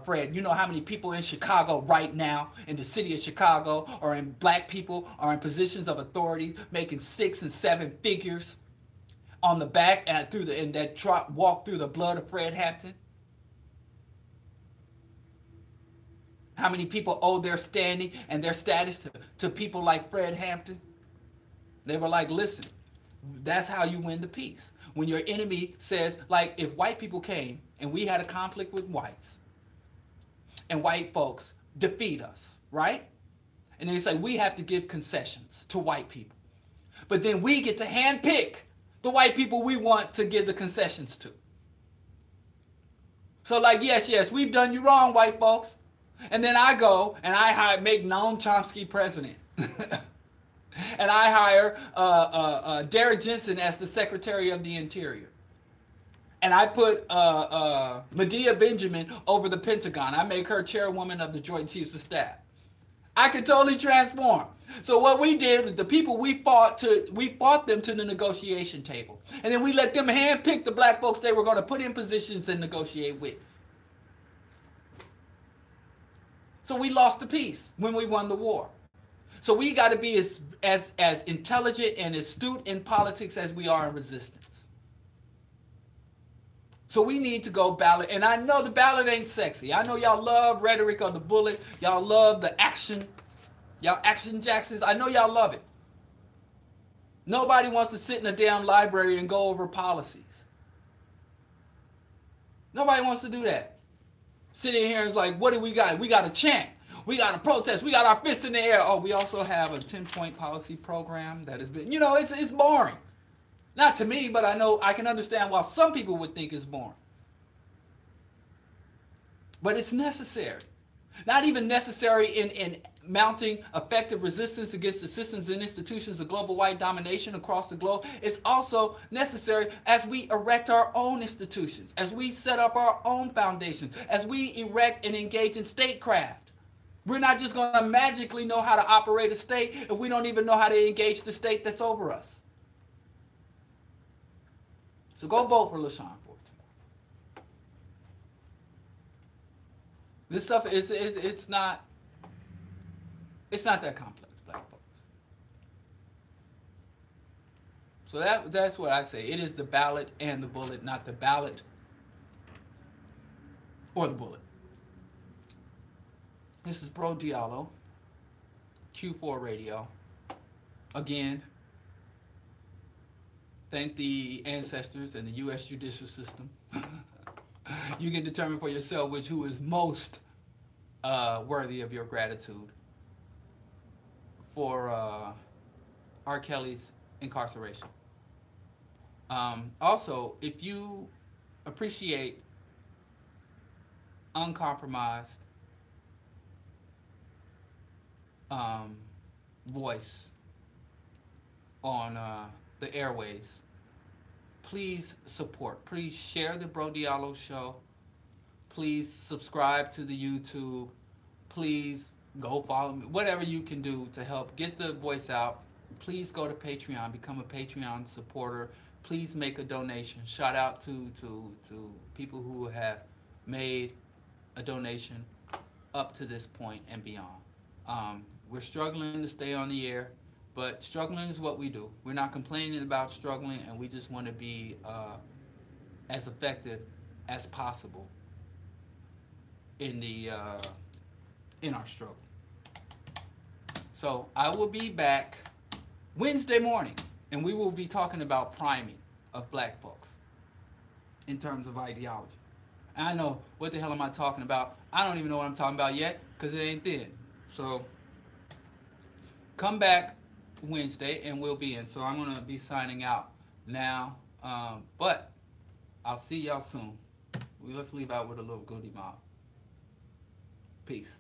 Fred, you know how many people in Chicago right now, in the city of Chicago, or in black people are in positions of authority, making 6 and 7 figures on the back and walk through the blood of Fred Hampton? How many people owe their standing and their status to people like Fred Hampton? They were like, listen, that's how you win the peace. When your enemy says, like, if white people came and we had a conflict with whites and white folks defeat us, right? And they say we have to give concessions to white people. But then we get to handpick the white people we want to give the concessions to. So like, yes, we've done you wrong, white folks. And then I go and I make Noam Chomsky president. And I hire Derek Jensen as the Secretary of the Interior. And I put Medea Benjamin over the Pentagon. I make her chairwoman of the Joint Chiefs of Staff. I could totally transform. So what we did was the people we fought them to the negotiation table. And then we let them handpick the black folks they were going to put in positions and negotiate with. So we lost the peace when we won the war. So we got to be as intelligent and astute in politics as we are in resistance. So we need to go ballot. And I know the ballot ain't sexy. I know y'all love rhetoric of the bullet. Y'all love the action. Y'all action Jacksons. I know y'all love it. Nobody wants to sit in a damn library and go over policies. Nobody wants to do that. Sitting here and it's like, what do we got? We got to chant. We got to protest. We got our fists in the air. Oh, we also have a 10-point policy program that has been, it's boring. Not to me, but I know I can understand why some people would think it's boring. But it's necessary. Not even necessary in mounting effective resistance against the systems and institutions of global white domination across the globe. It's also necessary as we erect our own institutions, as we set up our own foundations, as we erect and engage in statecraft. We're not just going to magically know how to operate a state if we don't even know how to engage the state that's over us. So go vote for LaShawn Ford. This stuff it's not that complex, black folks. So that's what I say. It is the ballot and the bullet, not the ballot for the bullet. This is Bro Diallo, Q4 Radio. Again, thank the ancestors and the U.S. judicial system. You can determine for yourself who is most worthy of your gratitude for R. Kelly's incarceration. Also, if you appreciate uncompromised voice on the airways, please support. Please share the Bro Diallo show. Please subscribe to the YouTube. Please go follow me. Whatever you can do to help get the voice out. Please go to Patreon. Become a Patreon supporter. Please make a donation. Shout out to people who have made a donation up to this point and beyond. We're struggling to stay on the air, but struggling is what we do. We're not complaining about struggling, and we just want to be as effective as possible in our struggle. So I will be back Wednesday morning, and we will be talking about priming of black folks in terms of ideology. And I know, what the hell am I talking about? I don't even know what I'm talking about yet, because it ain't thin. So come back Wednesday and we'll be in. So I'm going to be signing out now, but I'll see y'all soon. Let's leave out with a little goodie mob. Peace.